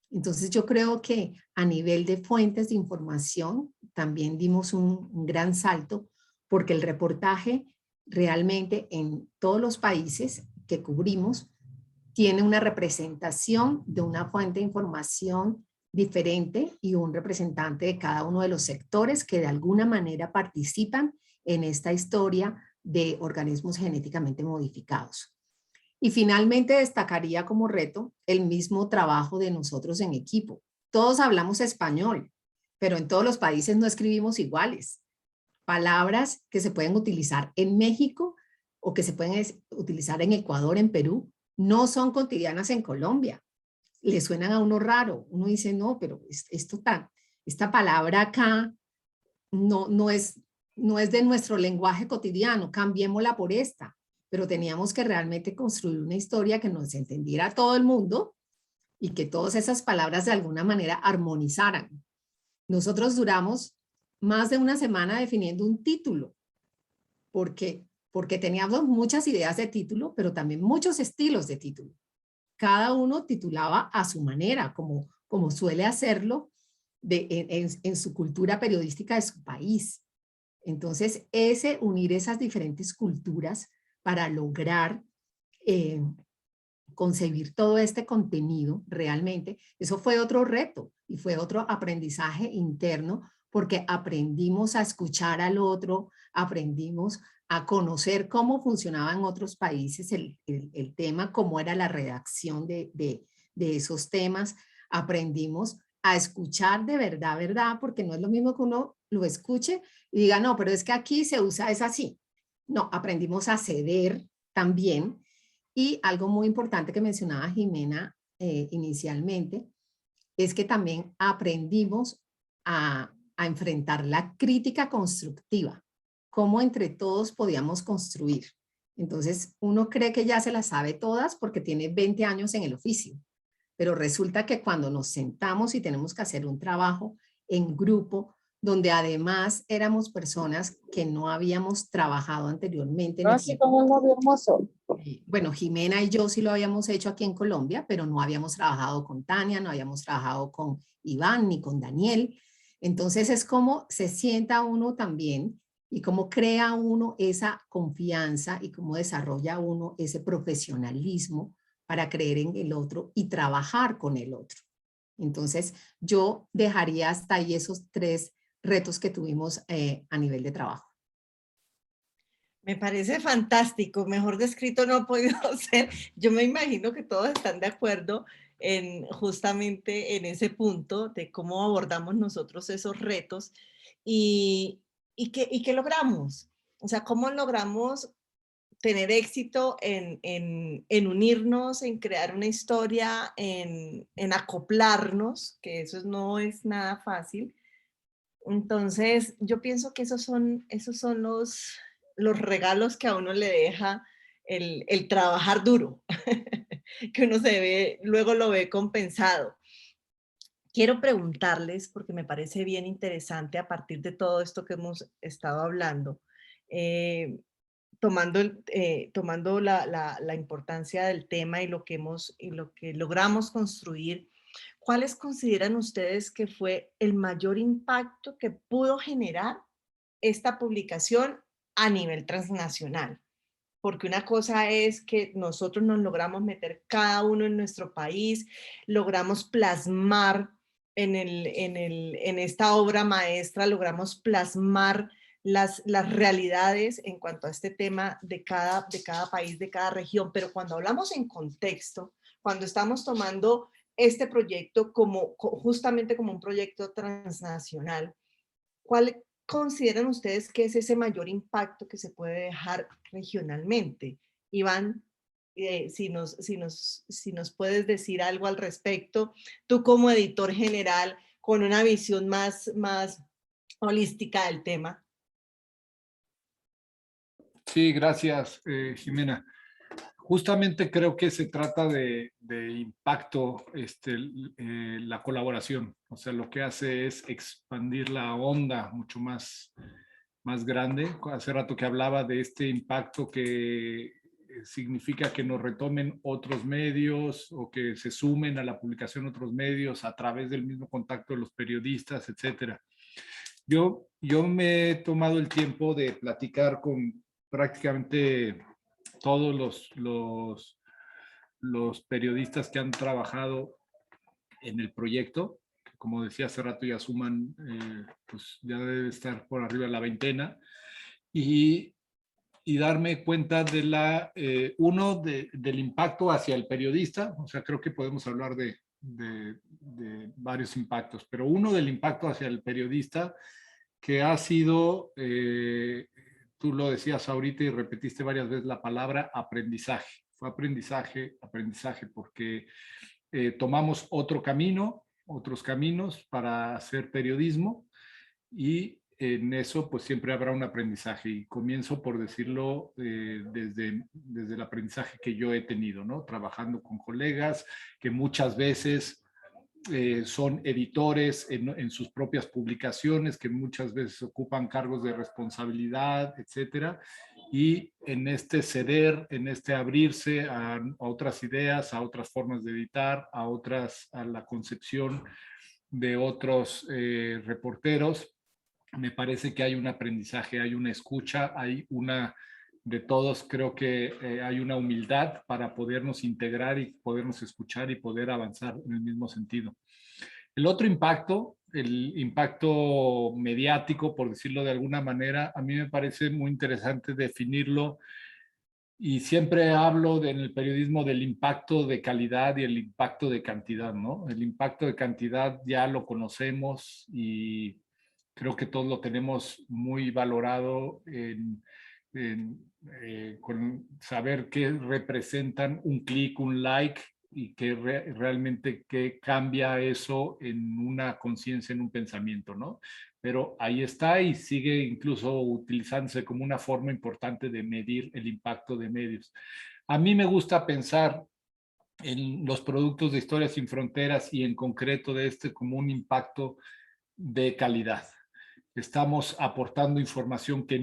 Entonces yo creo que a nivel de fuentes de información también dimos un gran salto, porque el reportaje realmente en todos los países que cubrimos tiene una representación de una fuente de información diferente y un representante de cada uno de los sectores que de alguna manera participan en esta historia de organismos genéticamente modificados. Y finalmente destacaría como reto el mismo trabajo de nosotros en equipo. Todos hablamos español, pero en todos los países no escribimos iguales. Palabras que se pueden utilizar en México o que se pueden utilizar en Ecuador, en Perú, no son cotidianas en Colombia. Le suenan a uno raro. Uno dice, no, pero esta palabra acá no es de nuestro lenguaje cotidiano, cambiémosla por esta. Pero teníamos que realmente construir una historia que nos entendiera a todo el mundo y que todas esas palabras de alguna manera armonizaran. Nosotros duramos más de una semana definiendo un título, porque teníamos muchas ideas de título, pero también muchos estilos de título. Cada uno titulaba a su manera, como suele hacerlo en su cultura periodística de su país. Entonces, unir esas diferentes culturas para lograr concebir todo este contenido realmente, eso fue otro reto y fue otro aprendizaje interno, porque aprendimos a escuchar al otro, aprendimos a conocer cómo funcionaba en otros países el tema, cómo era la redacción de esos temas, aprendimos a escuchar de verdad, porque no es lo mismo que uno lo escuche y diga, no, pero es que aquí se usa, es así. No, aprendimos a ceder también. Y algo muy importante que mencionaba Jimena inicialmente, es que también aprendimos a enfrentar la crítica constructiva, cómo entre todos podíamos construir. Entonces, uno cree que ya se las sabe todas porque tiene 20 años en el oficio, pero resulta que cuando nos sentamos y tenemos que hacer un trabajo en grupo, donde además éramos personas que no habíamos trabajado anteriormente. Así como un novio hermoso. Bueno, Jimena y yo sí lo habíamos hecho aquí en Colombia, pero no habíamos trabajado con Tania, no habíamos trabajado con Iván ni con Daniel. Entonces es como se sienta uno también y cómo crea uno esa confianza y cómo desarrolla uno ese profesionalismo para creer en el otro y trabajar con el otro. Entonces yo dejaría hasta ahí esos 3 retos que tuvimos a nivel de trabajo. Me parece fantástico, mejor descrito no ha podido ser. Yo me imagino que todos están de acuerdo en justamente en ese punto de cómo abordamos nosotros esos retos y, qué logramos. O sea, cómo logramos tener éxito en unirnos, en crear una historia, en acoplarnos, que eso no es nada fácil. Entonces, yo pienso que esos son los regalos que a uno le deja el trabajar duro, que uno se ve, luego lo ve compensado. Quiero preguntarles, porque me parece bien interesante a partir de todo esto que hemos estado hablando, eh, tomando la importancia del tema y lo que logramos construir, ¿cuáles consideran ustedes que fue el mayor impacto que pudo generar esta publicación a nivel transnacional? Porque una cosa es que nosotros nos logramos meter cada uno en nuestro país, logramos plasmar en esta obra maestra, logramos plasmar las realidades en cuanto a este tema de cada país, de cada región, pero cuando hablamos en contexto, cuando estamos tomando este proyecto justamente como un proyecto transnacional, ¿cuál consideran ustedes que es ese mayor impacto que se puede dejar regionalmente? Iván, si nos puedes decir algo al respecto, tú como editor general, con una visión más holística del tema. Sí, gracias, Jimena. Justamente creo que se trata de impacto, la colaboración. O sea, lo que hace es expandir la onda mucho más grande. Hace rato que hablaba de este impacto que significa que nos retomen otros medios o que se sumen a la publicación otros medios a través del mismo contacto de los periodistas, etcétera. Yo me he tomado el tiempo de platicar con prácticamente todos los periodistas que han trabajado en el proyecto, que como decía hace rato ya suman, pues ya debe estar por arriba de la veintena, y darme cuenta de del impacto hacia el periodista. O sea, creo que podemos hablar de varios impactos, pero uno del impacto hacia el periodista que ha sido, tú lo decías ahorita y repetiste varias veces la palabra aprendizaje. Fue aprendizaje, aprendizaje, porque tomamos otros caminos para hacer periodismo y en eso pues siempre habrá un aprendizaje y comienzo por decirlo desde el aprendizaje que yo he tenido, ¿no? Trabajando con colegas que muchas veces son editores en sus propias publicaciones, que muchas veces ocupan cargos de responsabilidad, etcétera, y en este ceder, en este abrirse a otras ideas, a otras formas de editar, a la concepción de otros reporteros, me parece que hay un aprendizaje, hay una escucha, de todos creo que hay una humildad para podernos integrar y podernos escuchar y poder avanzar en el mismo sentido. El otro impacto, el impacto mediático, por decirlo de alguna manera, a mí me parece muy interesante definirlo y siempre hablo en el periodismo del impacto de calidad y el impacto de cantidad, ¿no? El impacto de cantidad ya lo conocemos y creo que todos lo tenemos muy valorado con saber qué representan un clic, un like y que realmente qué cambia eso en una conciencia, en un pensamiento, ¿no? Pero ahí está y sigue incluso utilizándose como una forma importante de medir el impacto de medios. A mí me gusta pensar en los productos de Historias Sin Fronteras y en concreto de este como un impacto de calidad. Estamos aportando información que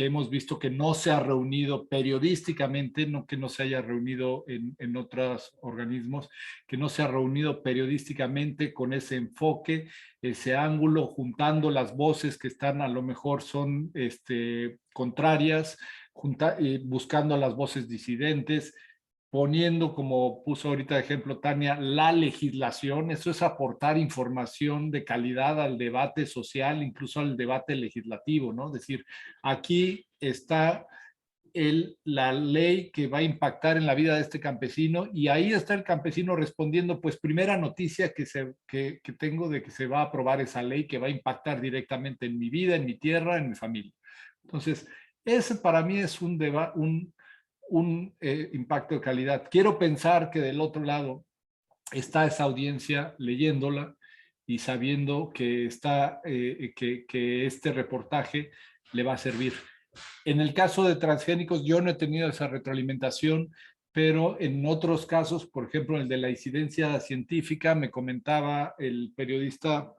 hemos visto que no se ha reunido periodísticamente, no que no se haya reunido en otros organismos, que no se ha reunido periodísticamente con ese enfoque, ese ángulo, juntando las voces que están a lo mejor son contrarias, buscando las voces disidentes, poniendo, como puso ahorita de ejemplo Tania, la legislación. Eso es aportar información de calidad al debate social, incluso al debate legislativo, ¿no? Es decir, aquí está la ley que va a impactar en la vida de este campesino, y ahí está el campesino respondiendo, pues primera noticia que tengo de que se va a aprobar esa ley que va a impactar directamente en mi vida, en mi tierra, en mi familia. Entonces, ese para mí es un impacto de calidad. Quiero pensar que del otro lado está esa audiencia leyéndola y sabiendo que, que este reportaje le va a servir. En el caso de transgénicos, yo no he tenido esa retroalimentación, pero en otros casos, por ejemplo, el de la incidencia científica, me comentaba el periodista,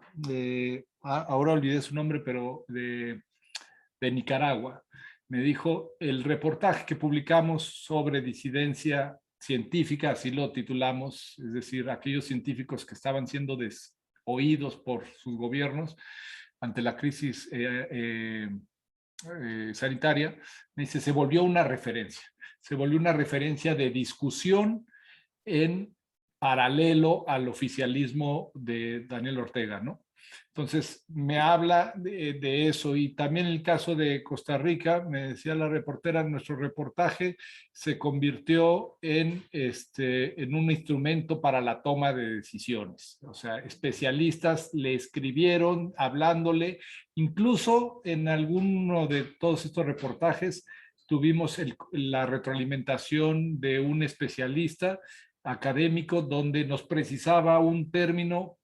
ahora olvidé su nombre, pero de Nicaragua, me dijo, el reportaje que publicamos sobre disidencia científica, así lo titulamos, es decir, aquellos científicos que estaban siendo oídos por sus gobiernos ante la crisis sanitaria, me dice, se volvió una referencia de discusión en paralelo al oficialismo de Daniel Ortega, ¿no? Entonces, me habla de eso. Y también el caso de Costa Rica, me decía la reportera, nuestro reportaje se convirtió en un instrumento para la toma de decisiones. O sea, especialistas le escribieron hablándole, incluso en alguno de todos estos reportajes tuvimos la retroalimentación de un especialista académico donde nos precisaba un término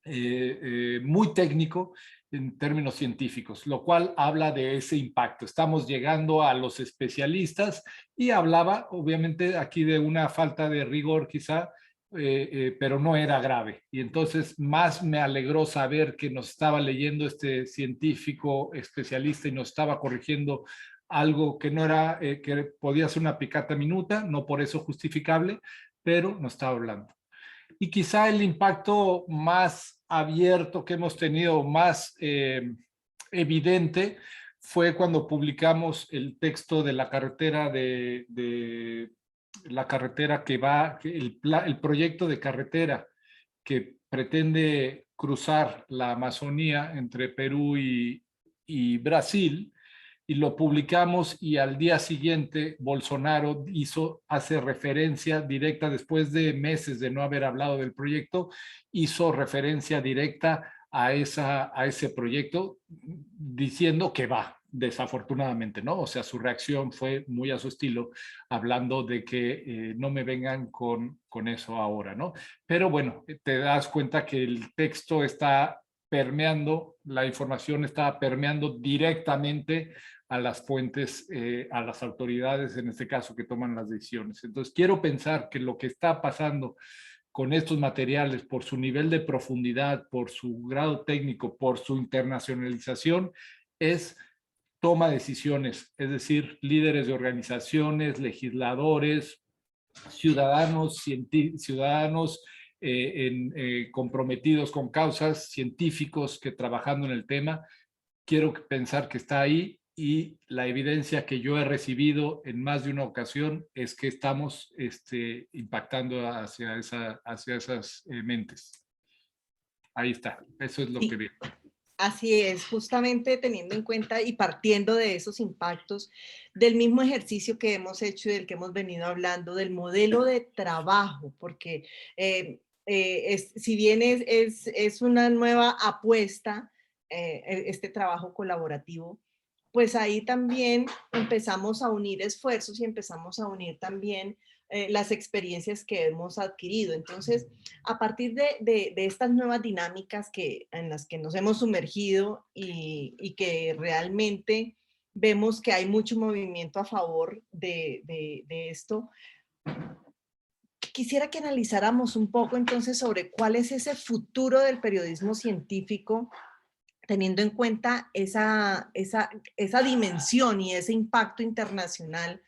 muy técnico en términos científicos, lo cual habla de ese impacto. Estamos llegando a los especialistas y hablaba obviamente aquí de una falta de rigor quizá, pero no era grave. Y entonces más me alegró saber que nos estaba leyendo este científico especialista y nos estaba corrigiendo algo que no era, que podía ser una picata minuta, no por eso justificable, pero nos estaba hablando. Y quizá el impacto más abierto que hemos tenido, más evidente, fue cuando publicamos el texto de la carretera la carretera que va, el proyecto de carretera que pretende cruzar la Amazonía entre Perú y Brasil, y lo publicamos y al día siguiente Bolsonaro hace referencia directa, después de meses de no haber hablado del proyecto, hizo referencia directa a ese proyecto diciendo que va, desafortunadamente, ¿no? O sea, su reacción fue muy a su estilo, hablando de que no me vengan con eso ahora, ¿no? Pero bueno, te das cuenta que el texto está permeando, la información está permeando directamente a las fuentes, a las autoridades, en este caso, que toman las decisiones. Entonces, quiero pensar que lo que está pasando con estos materiales, por su nivel de profundidad, por su grado técnico, por su internacionalización, es toma decisiones, es decir, líderes de organizaciones, legisladores, ciudadanos comprometidos con causas, científicos que trabajando en el tema. Quiero pensar que está ahí, y la evidencia que yo he recibido en más de una ocasión es que estamos impactando hacia esas mentes. Ahí está, eso es lo que veo. Así es, justamente teniendo en cuenta y partiendo de esos impactos, del mismo ejercicio que hemos hecho y del que hemos venido hablando, del modelo de trabajo, porque si bien es una nueva apuesta, este trabajo colaborativo, pues ahí también empezamos a unir esfuerzos y empezamos a unir también las experiencias que hemos adquirido. Entonces, a partir de estas nuevas dinámicas en las que nos hemos sumergido y que realmente vemos que hay mucho movimiento a favor de esto, quisiera que analizáramos un poco entonces sobre cuál es ese futuro del periodismo científico, teniendo en cuenta esa dimensión y ese impacto internacional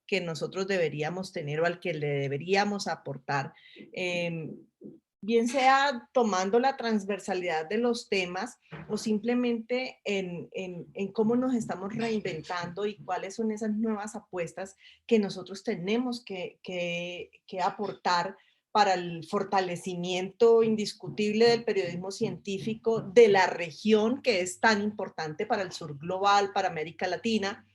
que nosotros deberíamos tener o al que le deberíamos aportar, bien sea tomando la transversalidad de los temas o simplemente en cómo nos estamos reinventando y cuáles son esas nuevas apuestas que nosotros tenemos que aportar para el fortalecimiento indiscutible del periodismo científico de la región, que es tan importante para el sur global, para América Latina,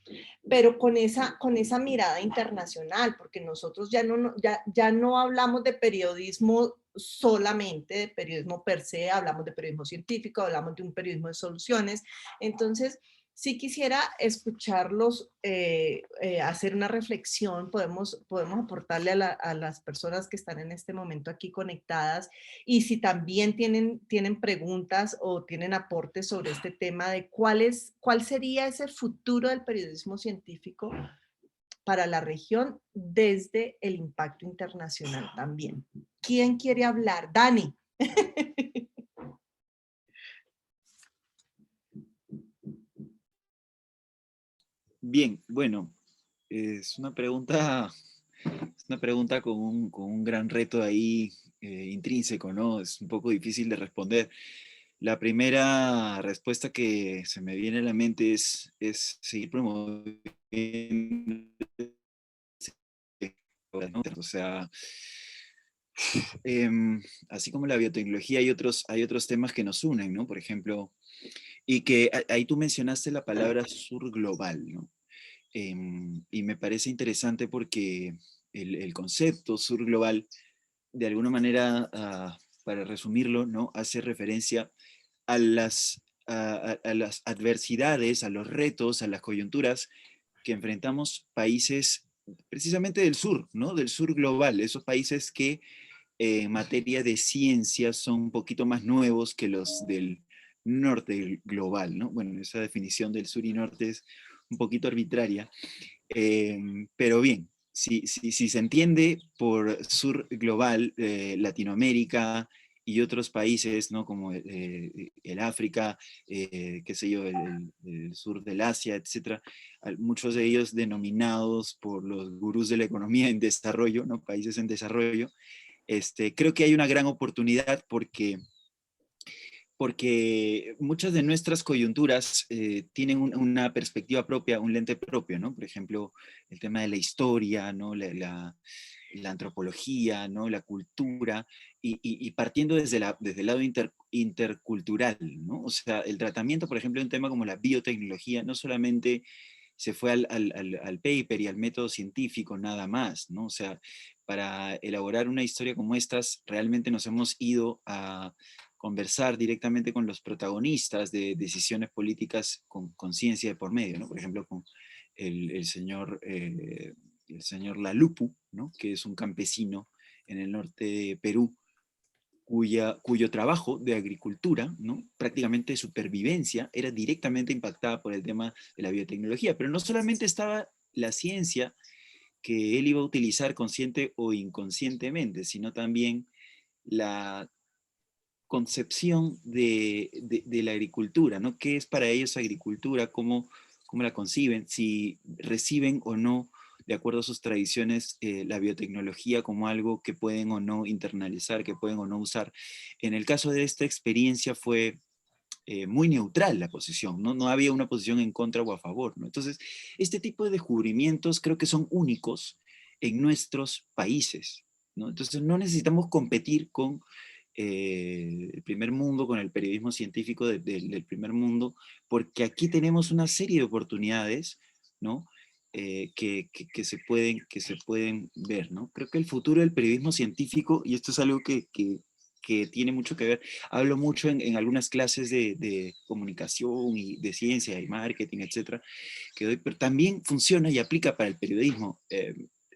pero con esa mirada internacional, porque nosotros ya no hablamos de periodismo solamente, de periodismo per se, hablamos de periodismo científico, hablamos de un periodismo de soluciones. Entonces, sí quisiera escucharlos, hacer una reflexión, podemos aportarle a las personas que están en este momento aquí conectadas, y si también tienen preguntas o tienen aportes sobre este tema de cuál sería ese futuro del periodismo científico para la región desde el impacto internacional también. ¿Quién quiere hablar? Dani. Bien, bueno, es una pregunta con un gran reto ahí intrínseco, ¿no? Es un poco difícil de responder. La primera respuesta que se me viene a la mente es seguir promoviendo, ¿no? O sea, así como la biotecnología, hay otros temas que nos unen, ¿no? Por ejemplo, y que ahí tú mencionaste la palabra sur global, ¿no? Y me parece interesante porque el concepto sur global, de alguna manera, para resumirlo, ¿no? Hace referencia a las adversidades, a los retos, a las coyunturas que enfrentamos países precisamente del sur, ¿no? Del sur global, esos países que en materia de ciencia son un poquito más nuevos que los del norte global, ¿no? Bueno, esa definición del sur y norte es un poquito arbitraria, pero bien, si se entiende por sur global, Latinoamérica y otros países, ¿no? Como el África, qué sé yo, el sur del Asia, etcétera, muchos de ellos denominados por los gurús de la economía en desarrollo, ¿no? Países en desarrollo. Creo que hay una gran oportunidad porque muchas de nuestras coyunturas tienen una perspectiva propia, un lente propio, ¿no? Por ejemplo, el tema de la historia, ¿no? La antropología, ¿no? La cultura, y partiendo desde el lado intercultural, ¿no? O sea, el tratamiento, por ejemplo, de un tema como la biotecnología, no solamente se fue al paper y al método científico nada más, ¿no? O sea, para elaborar una historia como estas, realmente nos hemos ido a conversar directamente con los protagonistas de decisiones políticas con conciencia de por medio, ¿no? Por ejemplo, con el señor Lalupu, ¿no? Que es un campesino en el norte de Perú, cuyo trabajo de agricultura, ¿no? Prácticamente supervivencia, era directamente impactada por el tema de la biotecnología. Pero no solamente estaba la ciencia que él iba a utilizar consciente o inconscientemente, sino también la concepción de la agricultura, ¿no? ¿Qué es para ellos agricultura? ¿Cómo la conciben? Si reciben o no, de acuerdo a sus tradiciones, la biotecnología como algo que pueden o no internalizar, que pueden o no usar. En el caso de esta experiencia fue muy neutral la posición, ¿no? No había una posición en contra o a favor, ¿no? Entonces, este tipo de descubrimientos creo que son únicos en nuestros países, ¿no? Entonces, no necesitamos competir con el primer mundo, con el periodismo científico del primer mundo, porque aquí tenemos una serie de oportunidades, ¿no? Que se pueden ver, ¿no? Creo que el futuro del periodismo científico, y esto es algo que tiene mucho que ver, hablo mucho en algunas clases de comunicación y de ciencia y marketing, etcétera, que doy, pero también funciona y aplica para el periodismo.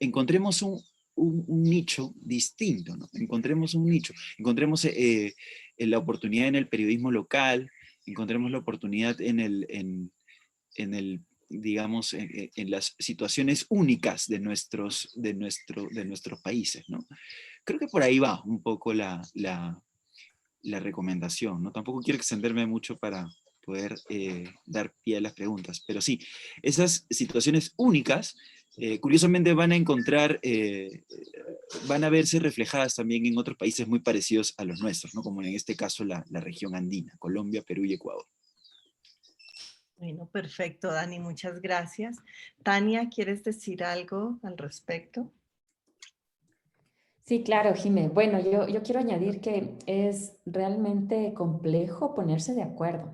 Encontremos un nicho distinto, ¿no? Encontremos un nicho, encontremos la oportunidad en el periodismo local, encontremos la oportunidad en el digamos, en las situaciones únicas de nuestros países, ¿no? Creo que por ahí va un poco la recomendación, ¿no? Tampoco quiero extenderme mucho para poder dar pie a las preguntas, pero sí, esas situaciones únicas, curiosamente van a verse reflejadas también en otros países muy parecidos a los nuestros, ¿no? Como en este caso la región andina, Colombia, Perú y Ecuador. Bueno, perfecto, Dani, muchas gracias. Tania, ¿quieres decir algo al respecto? Sí, claro, Jimé. Bueno, yo quiero añadir que es realmente complejo ponerse de acuerdo,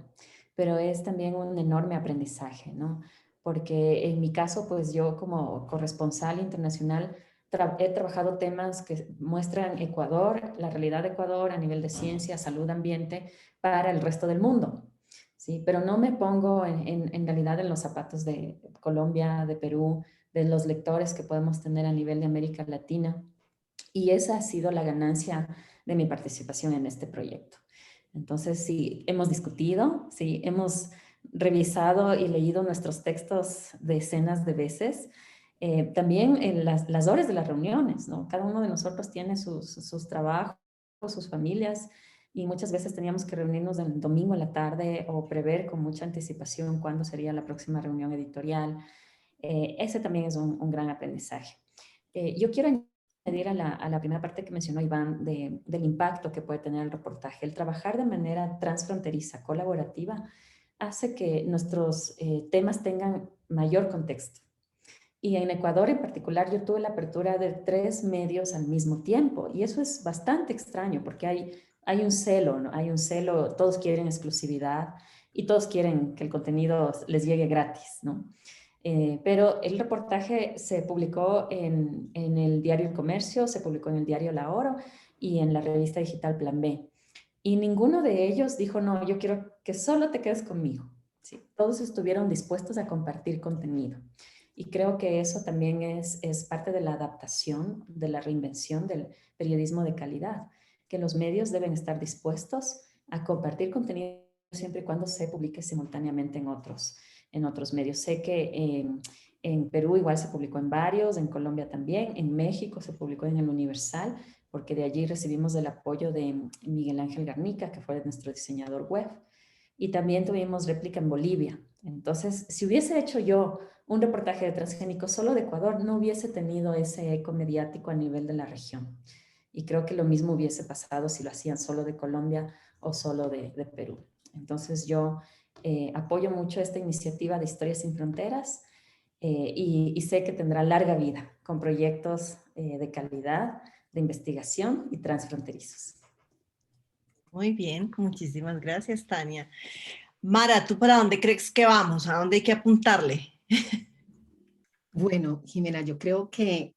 pero es también un enorme aprendizaje, ¿no? Porque en mi caso, pues yo como corresponsal internacional he trabajado temas que muestran Ecuador, la realidad de Ecuador a nivel de ciencia, salud, ambiente, para el resto del mundo, ¿sí? Pero no me pongo en realidad en los zapatos de Colombia, de Perú, de los lectores que podemos tener a nivel de América Latina. Y esa ha sido la ganancia de mi participación en este proyecto. Entonces, sí, hemos discutido, sí, hemos revisado y leído nuestros textos decenas de veces. También en las horas de las reuniones, ¿no? Cada uno de nosotros tiene sus trabajos, sus familias, y muchas veces teníamos que reunirnos el domingo en la tarde o prever con mucha anticipación cuándo sería la próxima reunión editorial. Ese también es un gran aprendizaje. Yo quiero añadir a la primera parte que mencionó Iván del impacto que puede tener el reportaje. El trabajar de manera transfronteriza, colaborativa, hace que nuestros temas tengan mayor contexto. Y en Ecuador en particular yo tuve la apertura de 3 medios al mismo tiempo y eso es bastante extraño porque hay un celo, ¿no? Hay un celo, todos quieren exclusividad y todos quieren que el contenido les llegue gratis, ¿no? Pero el reportaje se publicó en el diario El Comercio, se publicó en el diario La Oro y en la revista digital Plan B. Y ninguno de ellos dijo, no, yo quiero que solo te quedes conmigo. ¿Sí? Todos estuvieron dispuestos a compartir contenido. Y creo que eso también es parte de la adaptación, de la reinvención del periodismo de calidad, que los medios deben estar dispuestos a compartir contenido siempre y cuando se publique simultáneamente en otros medios. Sé que en Perú igual se publicó en varios, en Colombia también, en México se publicó en el Universal, porque de allí recibimos el apoyo de Miguel Ángel Garnica, que fue nuestro diseñador web, y también tuvimos réplica en Bolivia. Entonces, si hubiese hecho yo un reportaje de transgénicos solo de Ecuador, no hubiese tenido ese eco mediático a nivel de la región. Y creo que lo mismo hubiese pasado si lo hacían solo de Colombia o solo de Perú. Entonces, yo apoyo mucho esta iniciativa de Historias Sin Fronteras y sé que tendrá larga vida con proyectos de calidad, de investigación y transfronterizos. Muy bien, muchísimas gracias, Tania. Mara, ¿tú para dónde crees que vamos? ¿A dónde hay que apuntarle? Bueno, Jimena, yo creo que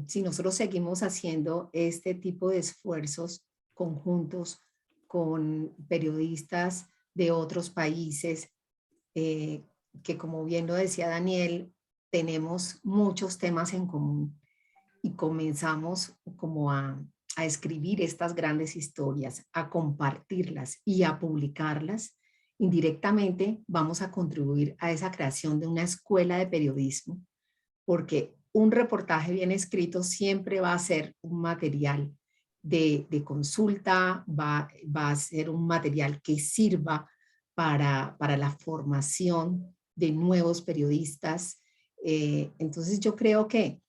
si nosotros seguimos haciendo este tipo de esfuerzos conjuntos con periodistas de otros países, que como bien lo decía Daniel, tenemos muchos temas en común y comenzamos como a escribir estas grandes historias, a compartirlas y a publicarlas, indirectamente vamos a contribuir a esa creación de una escuela de periodismo, porque un reportaje bien escrito siempre va a ser un material de consulta, va a ser un material que sirva para la formación de nuevos periodistas. Entonces yo creo que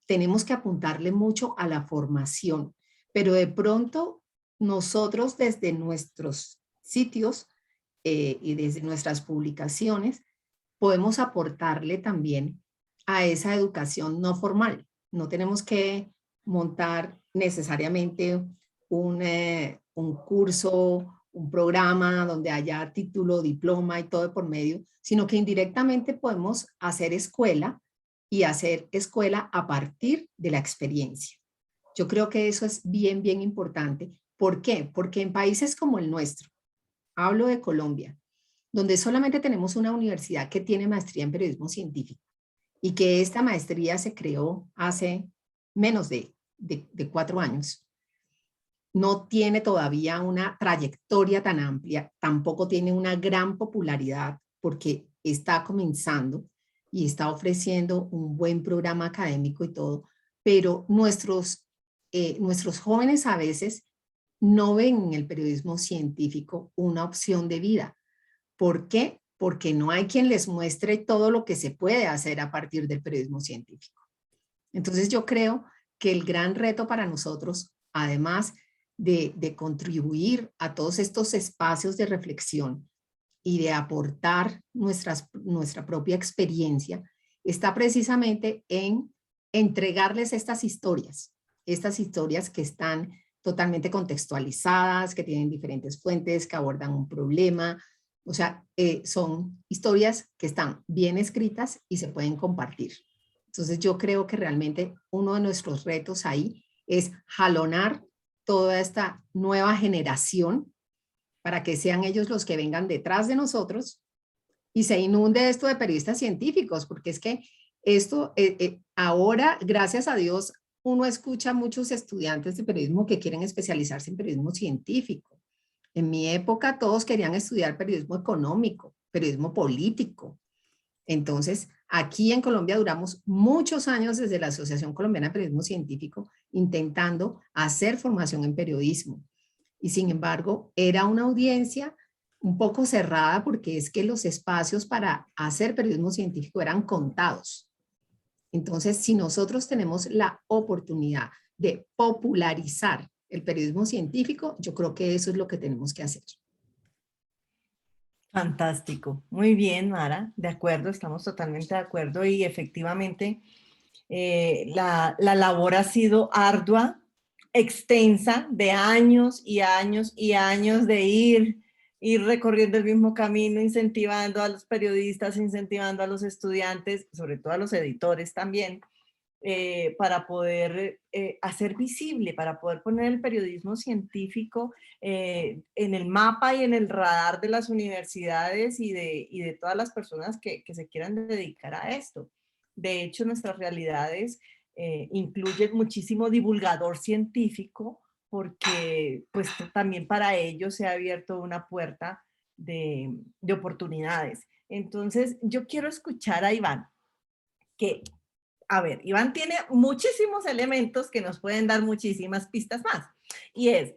tenemos que apuntarle mucho a la formación, pero de pronto nosotros desde nuestros sitios y desde nuestras publicaciones podemos aportarle también a esa educación no formal. No tenemos que montar necesariamente un curso, un programa donde haya título, diploma y todo por medio, sino que indirectamente podemos hacer escuela y hacer escuela a partir de la experiencia. Yo creo que eso es bien, bien importante. ¿Por qué? Porque en países como el nuestro, hablo de Colombia, donde solamente tenemos una universidad que tiene maestría en periodismo científico y que esta maestría se creó hace menos de 4 años, no tiene todavía una trayectoria tan amplia, tampoco tiene una gran popularidad porque está comenzando y está ofreciendo un buen programa académico y todo, pero nuestros jóvenes a veces no ven en el periodismo científico una opción de vida. ¿Por qué? Porque no hay quien les muestre todo lo que se puede hacer a partir del periodismo científico. Entonces yo creo que el gran reto para nosotros, además de contribuir a todos estos espacios de reflexión y de aportar nuestra propia experiencia, está precisamente en entregarles estas historias, estas historias que están totalmente contextualizadas, que tienen diferentes fuentes, que abordan un problema. O sea, son historias que están bien escritas y se pueden compartir. Entonces yo creo que realmente uno de nuestros retos ahí es jalonar toda esta nueva generación para que sean ellos los que vengan detrás de nosotros y se inunde esto de periodistas científicos, porque es que esto ahora, gracias a Dios, uno escucha a muchos estudiantes de periodismo que quieren especializarse en periodismo científico. En mi época todos querían estudiar periodismo económico, periodismo político. Entonces, aquí en Colombia duramos muchos años desde la Asociación Colombiana de Periodismo Científico intentando hacer formación en periodismo. Y sin embargo, era una audiencia un poco cerrada porque es que los espacios para hacer periodismo científico eran contados. Entonces, si nosotros tenemos la oportunidad de popularizar el periodismo científico, yo creo que eso es lo que tenemos que hacer. Fantástico. Muy bien, Mara. De acuerdo, estamos totalmente de acuerdo y efectivamente la labor ha sido ardua, extensa, de años y años y años de ir recorriendo el mismo camino, incentivando a los periodistas, incentivando a los estudiantes, sobre todo a los editores también, para poder hacer visible, para poder poner el periodismo científico en el mapa y en el radar de las universidades y de todas las personas que se quieran dedicar a esto. De hecho, nuestras realidades incluyen muchísimo divulgador científico porque pues también para ellos se ha abierto una puerta de oportunidades. Entonces, yo quiero escuchar a Iván, que a ver, Iván tiene muchísimos elementos que nos pueden dar muchísimas pistas más. Y es,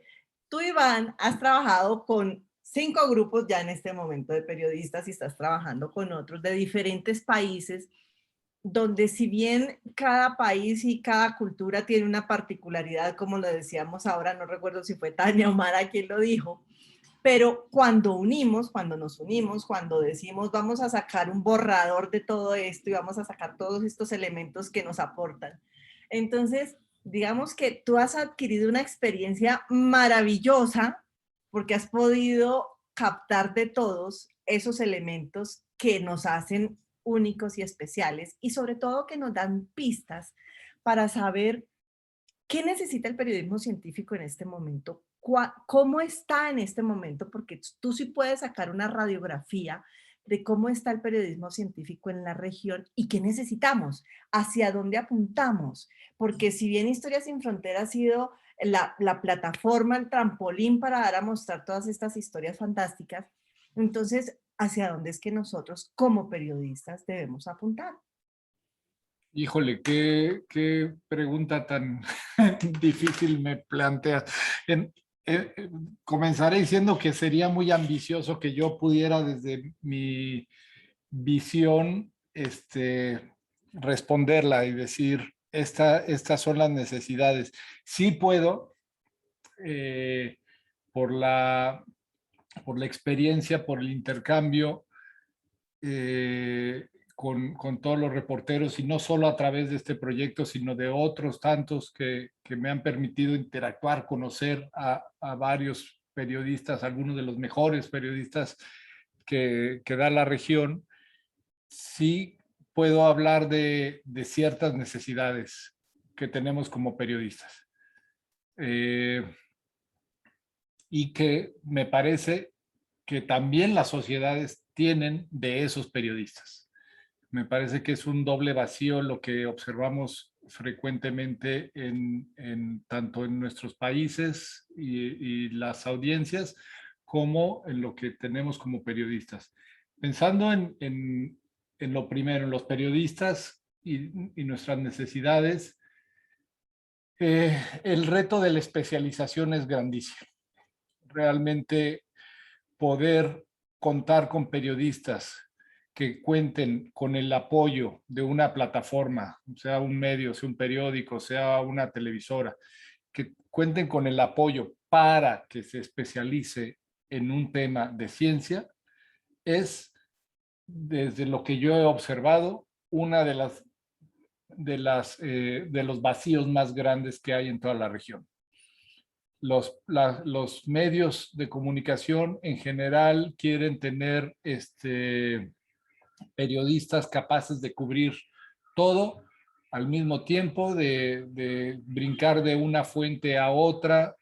tú, Iván, has trabajado con 5 grupos ya en este momento de periodistas y estás trabajando con otros de diferentes países, donde si bien cada país y cada cultura tiene una particularidad, como lo decíamos ahora, no recuerdo si fue Tania o Mara quien lo dijo, pero cuando nos unimos, cuando decimos vamos a sacar un borrador de todo esto y vamos a sacar todos estos elementos que nos aportan. Entonces, digamos que tú has adquirido una experiencia maravillosa porque has podido captar de todos esos elementos que nos hacen únicos y especiales y sobre todo que nos dan pistas para saber qué necesita el periodismo científico en este momento, cómo está en este momento, porque tú sí puedes sacar una radiografía de cómo está el periodismo científico en la región y qué necesitamos, hacia dónde apuntamos, porque si bien Historias Sin Fronteras ha sido la plataforma, el trampolín para dar a mostrar todas estas historias fantásticas, entonces, ¿hacia dónde es que nosotros como periodistas debemos apuntar? Híjole, qué pregunta tan difícil me planteas. Comenzaré diciendo que sería muy ambicioso que yo pudiera desde mi visión responderla y decir, estas son las necesidades. Sí puedo, por la experiencia, por el intercambio, con todos los reporteros y no solo a través de este proyecto, sino de otros tantos que me han permitido interactuar, conocer a varios periodistas, algunos de los mejores periodistas que da la región. Sí puedo hablar de ciertas necesidades que tenemos como periodistas. Y que me parece que también las sociedades tienen de esos periodistas. Me parece que es un doble vacío lo que observamos frecuentemente tanto en nuestros países y las audiencias, como en lo que tenemos como periodistas. Pensando en lo primero, en los periodistas y nuestras necesidades, el reto de la especialización es grandísimo. Realmente poder contar con periodistas que cuenten con el apoyo de una plataforma, sea un medio, sea un periódico, sea una televisora, que cuenten con el apoyo para que se especialice en un tema de ciencia, es, desde lo que yo he observado, una de las de los vacíos más grandes que hay en toda la región. Los medios de comunicación en general quieren tener periodistas capaces de cubrir todo al mismo tiempo, de brincar de una fuente a otra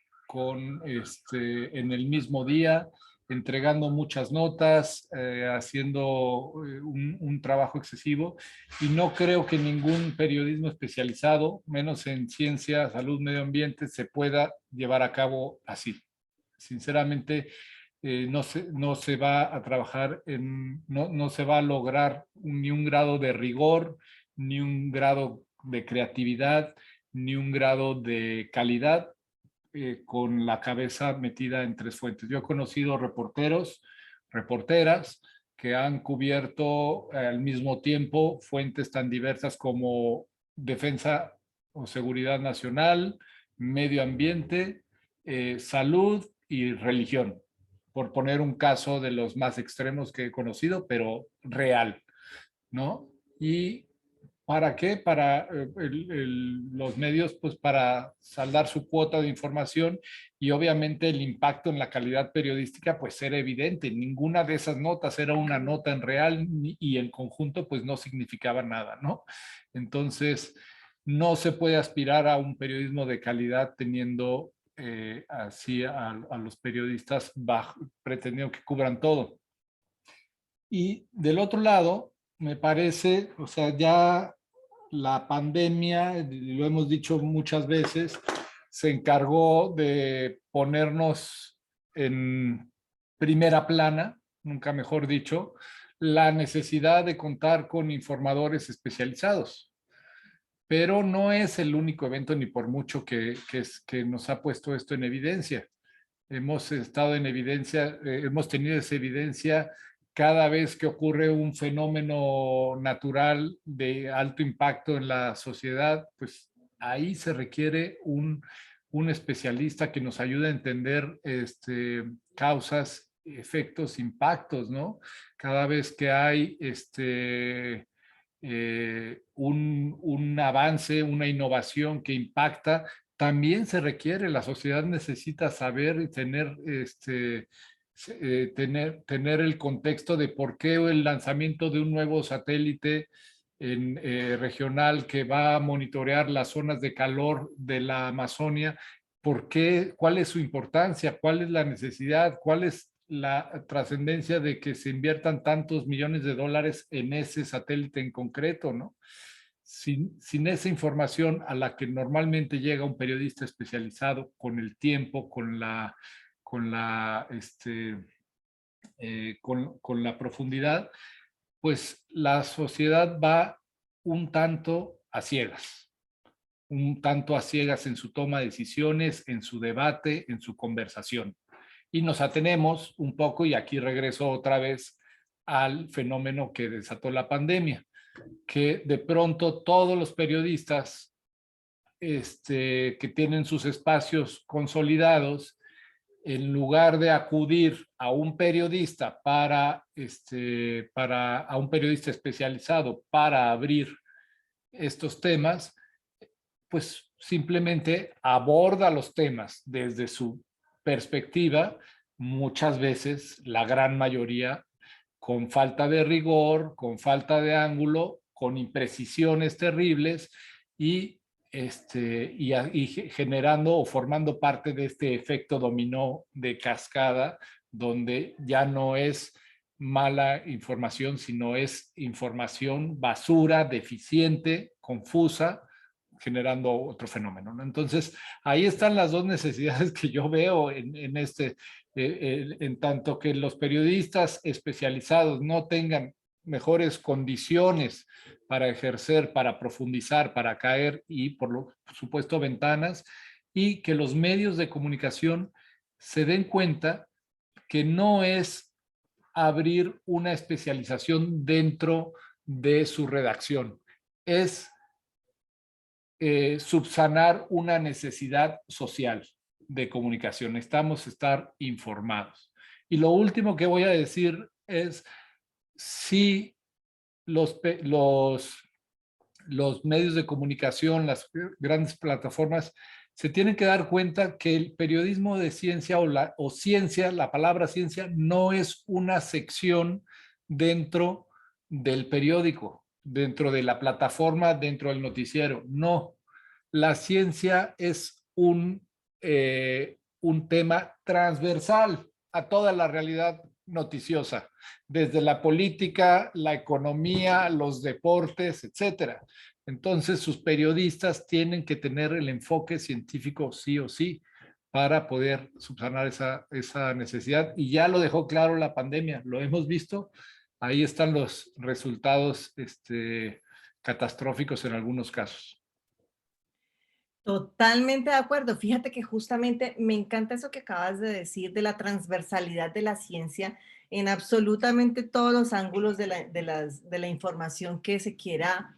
en el mismo día, entregando muchas notas, haciendo un trabajo excesivo, y no creo que ningún periodismo especializado, menos en ciencia, salud, medio ambiente, se pueda llevar a cabo así. Sinceramente, no se va a trabajar, no se va a lograr ni un grado de rigor, ni un grado de creatividad, ni un grado de calidad con la cabeza metida en tres fuentes. Yo he conocido reporteros, reporteras que han cubierto al mismo tiempo fuentes tan diversas como defensa o seguridad nacional, medio ambiente, salud y religión, por poner un caso de los más extremos que he conocido, pero real, ¿no? Y ¿para qué? Para los medios, pues para saldar su cuota de información, y obviamente el impacto en la calidad periodística pues era evidente. Ninguna de esas notas era una nota en real y en conjunto pues no significaba nada, ¿no? Entonces no se puede aspirar a un periodismo de calidad teniendo así a los periodistas pretendiendo que cubran todo. Y del otro lado, me parece, o sea, ya la pandemia, lo hemos dicho muchas veces, se encargó de ponernos en primera plana, nunca mejor dicho, la necesidad de contar con informadores especializados. Pero no es el único evento, ni por mucho que nos ha puesto esto en evidencia. Hemos estado en evidencia, hemos tenido esa evidencia cada vez que ocurre un fenómeno natural de alto impacto en la sociedad. Pues ahí se requiere un especialista que nos ayude a entender causas, efectos, impactos, ¿no? Cada vez que hay un avance, una innovación que impacta, también se requiere, la sociedad necesita saber y tener, tener el contexto de por qué el lanzamiento de un nuevo satélite regional que va a monitorear las zonas de calor de la Amazonia, por qué, cuál es su importancia, cuál es la necesidad, cuál es la trascendencia de que se inviertan tantos millones de dólares en ese satélite en concreto, ¿no? Sin esa información a la que normalmente llega un periodista especializado con el tiempo, con la profundidad, pues la sociedad va un tanto a ciegas en su toma de decisiones, en su debate, en su conversación. Y nos atenemos un poco, y aquí regreso otra vez al fenómeno que desató la pandemia, que de pronto todos los periodistas que tienen sus espacios consolidados, en lugar de acudir a un periodista a un periodista especializado para abrir estos temas, pues simplemente aborda los temas desde su perspectiva, muchas veces, la gran mayoría, con falta de rigor, con falta de ángulo, con imprecisiones terribles y generando o formando parte de este efecto dominó de cascada, donde ya no es mala información, sino es información basura, deficiente, confusa, generando otro fenómeno, ¿no? Entonces, ahí están las dos necesidades que yo veo en tanto que los periodistas especializados no tengan mejores condiciones para ejercer, para profundizar, para caer y, por supuesto, ventanas, y que los medios de comunicación se den cuenta que no es abrir una especialización dentro de su redacción, es subsanar una necesidad social de comunicación. Necesitamos estar informados. Y lo último que voy a decir es, si los los medios de comunicación, las grandes plataformas, se tienen que dar cuenta que el periodismo de ciencia o ciencia, la palabra ciencia, no es una sección dentro del periódico, dentro de la plataforma, dentro del noticiero. No, la ciencia es un tema transversal a toda la realidad noticiosa, desde la política, la economía, los deportes, etcétera. Entonces, sus periodistas tienen que tener el enfoque científico sí o sí para poder subsanar esa necesidad. Y ya lo dejó claro la pandemia, lo hemos visto. Ahí están los resultados catastróficos en algunos casos. Totalmente de acuerdo. Fíjate que justamente me encanta eso que acabas de decir de la transversalidad de la ciencia en absolutamente todos los ángulos de la información que se quiera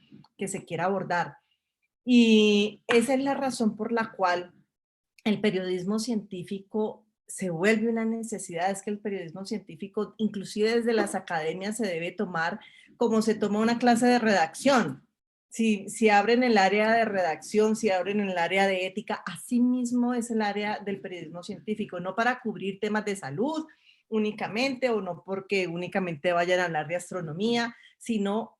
abordar. Y esa es la razón por la cual el periodismo científico se vuelve una necesidad. Es que el periodismo científico, inclusive desde las academias, se debe tomar como se toma una clase de redacción. Si abren el área de redacción, si abren el área de ética, así mismo es el área del periodismo científico, no para cubrir temas de salud únicamente, o no porque únicamente vayan a hablar de astronomía, sino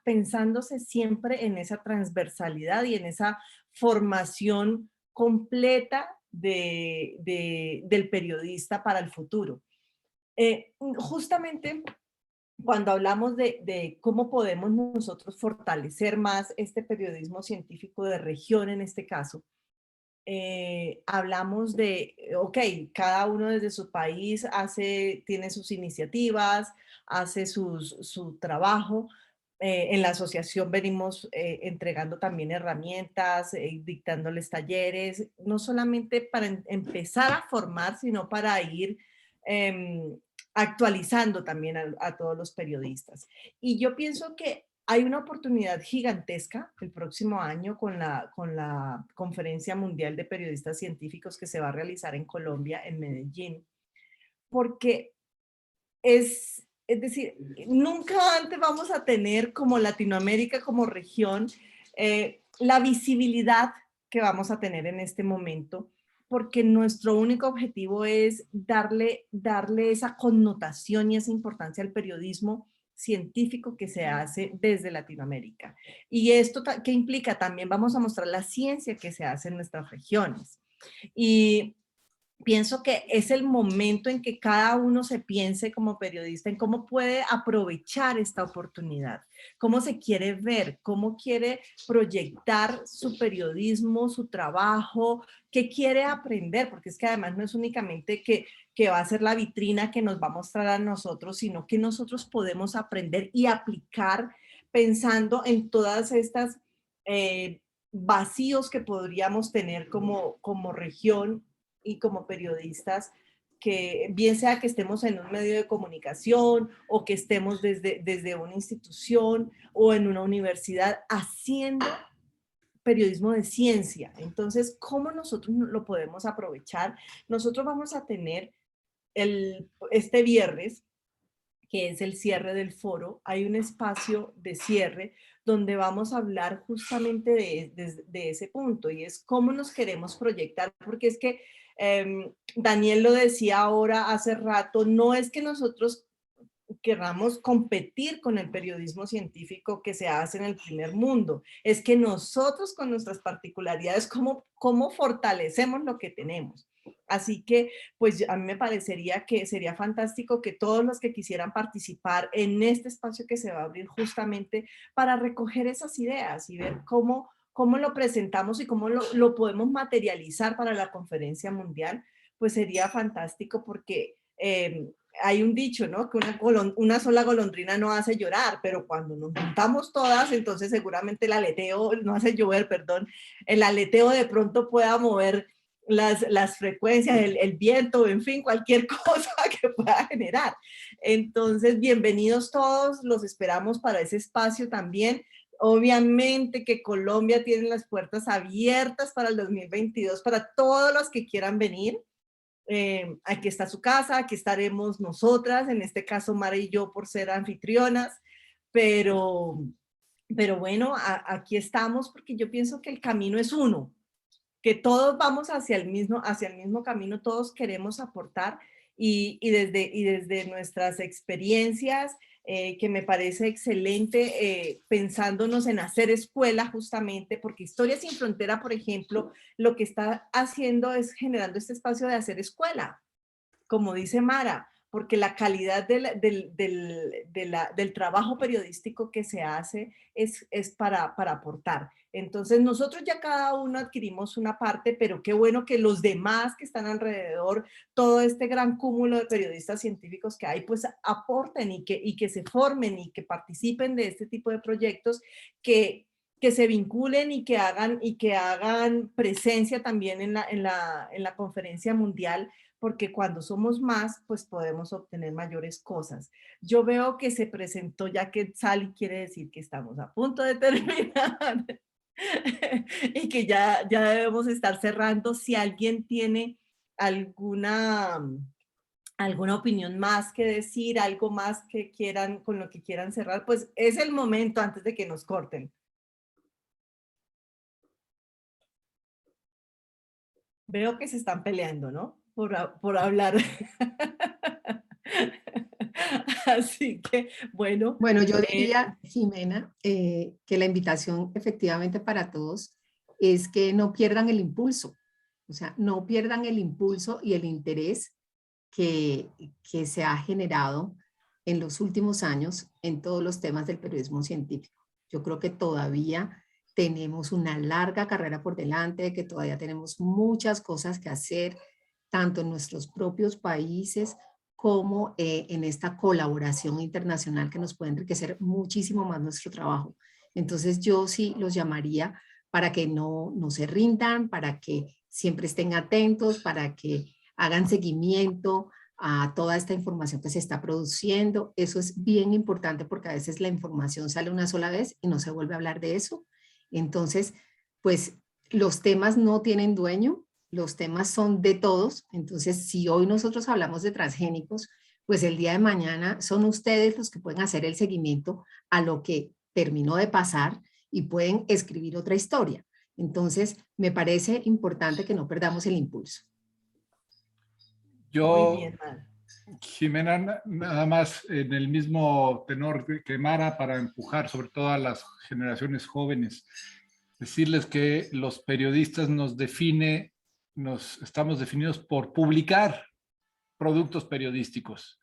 pensándose siempre en esa transversalidad y en esa formación completa del periodista para el futuro. Justamente cuando hablamos de cómo podemos nosotros fortalecer más este periodismo científico de región en este caso, hablamos de, ok, cada uno desde su país tiene sus iniciativas, hace su trabajo. En la asociación venimos entregando también herramientas, dictándoles talleres, no solamente para empezar a formar, sino para ir actualizando también a todos los periodistas. Y yo pienso que hay una oportunidad gigantesca el próximo año con la Conferencia Mundial de Periodistas Científicos que se va a realizar en Colombia, en Medellín, porque es decir, nunca antes vamos a tener como Latinoamérica, como región, la visibilidad que vamos a tener en este momento, porque nuestro único objetivo es darle esa connotación y esa importancia al periodismo científico que se hace desde Latinoamérica. Y esto, ¿qué implica? También vamos a mostrar la ciencia que se hace en nuestras regiones. Y pienso que es el momento en que cada uno se piense como periodista en cómo puede aprovechar esta oportunidad, cómo se quiere ver, cómo quiere proyectar su periodismo, su trabajo, qué quiere aprender, porque es que además no es únicamente que va a ser la vitrina que nos va a mostrar a nosotros, sino que nosotros podemos aprender y aplicar pensando en todas estas vacíos que podríamos tener como región y como periodistas, que bien sea que estemos en un medio de comunicación o que estemos desde una institución o en una universidad haciendo periodismo de ciencia. Entonces, ¿cómo nosotros lo podemos aprovechar? Nosotros vamos a tener este viernes, que es el cierre del foro, hay un espacio de cierre donde vamos a hablar justamente de ese punto, y es cómo nos queremos proyectar, porque es que Daniel lo decía ahora hace rato, no es que nosotros queramos competir con el periodismo científico que se hace en el primer mundo, es que nosotros con nuestras particularidades, cómo fortalecemos lo que tenemos. Así que, pues a mí me parecería que sería fantástico que todos los que quisieran participar en este espacio que se va a abrir justamente para recoger esas ideas y ver cómo lo presentamos y cómo lo podemos materializar para la conferencia mundial, pues sería fantástico porque hay un dicho, ¿no? Que una sola golondrina no hace llorar, pero cuando nos juntamos todas, entonces seguramente el aleteo, no hace llover, perdón, el aleteo de pronto pueda mover las frecuencias, el viento, en fin, cualquier cosa que pueda generar. Entonces, bienvenidos todos, los esperamos para ese espacio también. Obviamente que Colombia tiene las puertas abiertas para el 2022, para todos los que quieran venir. Aquí está su casa, aquí estaremos nosotras, en este caso Mara y yo por ser anfitrionas, pero pero bueno, aquí estamos porque yo pienso que el camino es uno, que todos vamos hacia el mismo camino, todos queremos aportar desde nuestras experiencias, que me parece excelente, pensándonos en hacer escuela justamente, porque Historia Sin Frontera, por ejemplo, lo que está haciendo es generando este espacio de hacer escuela, como dice Mara, porque la calidad del trabajo periodístico que se hace es para aportar. Entonces nosotros ya cada uno adquirimos una parte, pero qué bueno que los demás que están alrededor, todo este gran cúmulo de periodistas científicos que hay, pues aporten y que se formen y que participen de este tipo de proyectos que se vinculen y que hagan presencia también en la conferencia mundial, porque cuando somos más, pues podemos obtener mayores cosas. Yo veo que se presentó ya Quetzal, quiere decir que estamos a punto de terminar y que ya debemos estar cerrando. Si alguien tiene alguna opinión más que decir, algo más que quieran, con lo que quieran cerrar, pues es el momento antes de que nos corten. Veo que se están peleando, ¿no? Por hablar. Así que, bueno. Bueno, yo diría, Jimena, que la invitación efectivamente para todos es que no pierdan el impulso, o sea, no pierdan el impulso y el interés que se ha generado en los últimos años en todos los temas del periodismo científico. Yo creo que todavía tenemos una larga carrera por delante, que todavía tenemos muchas cosas que hacer, tanto en nuestros propios países como en esta colaboración internacional que nos puede enriquecer muchísimo más nuestro trabajo. Entonces yo sí los llamaría para que no se rindan, para que siempre estén atentos, para que hagan seguimiento a toda esta información que se está produciendo. Eso es bien importante porque a veces la información sale una sola vez y no se vuelve a hablar de eso. Entonces, pues los temas no tienen dueño, los temas son de todos. Entonces, si hoy nosotros hablamos de transgénicos, pues el día de mañana son ustedes los que pueden hacer el seguimiento a lo que terminó de pasar y pueden escribir otra historia. Entonces, me parece importante que no perdamos el impulso. Yo, muy bien, Mara. Jimena, nada más en el mismo tenor que Mara, para empujar sobre todo a las generaciones jóvenes, decirles que los periodistas estamos definidos por publicar productos periodísticos,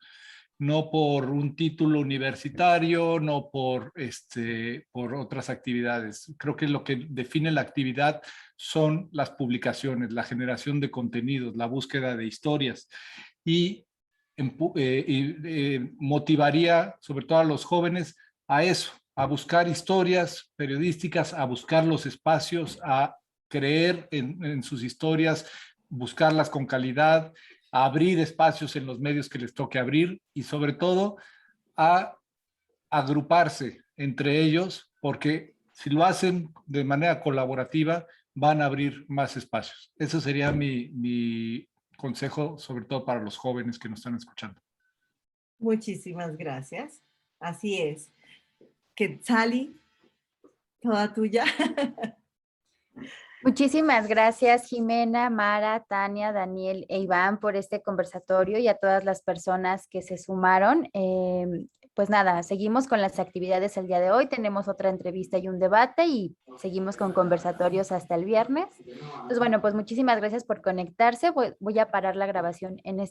no por un título universitario, no por otras actividades. Creo que lo que define la actividad son las publicaciones, la generación de contenidos, la búsqueda de historias, y motivaría sobre todo a los jóvenes a eso, a buscar historias periodísticas, a buscar los espacios, a creer en sus historias, buscarlas con calidad, a abrir espacios en los medios que les toque abrir y sobre todo a agruparse entre ellos, porque si lo hacen de manera colaborativa van a abrir más espacios. Ese sería mi consejo, sobre todo para los jóvenes que nos están escuchando. Muchísimas gracias. Así es. Quetzali, toda tuya. Muchísimas gracias, Jimena, Mara, Tania, Daniel e Iván, por este conversatorio y a todas las personas que se sumaron. Pues nada, seguimos con las actividades el día de hoy. Tenemos otra entrevista y un debate y seguimos con conversatorios hasta el viernes. Entonces, bueno, pues muchísimas gracias por conectarse. Voy a parar la grabación en este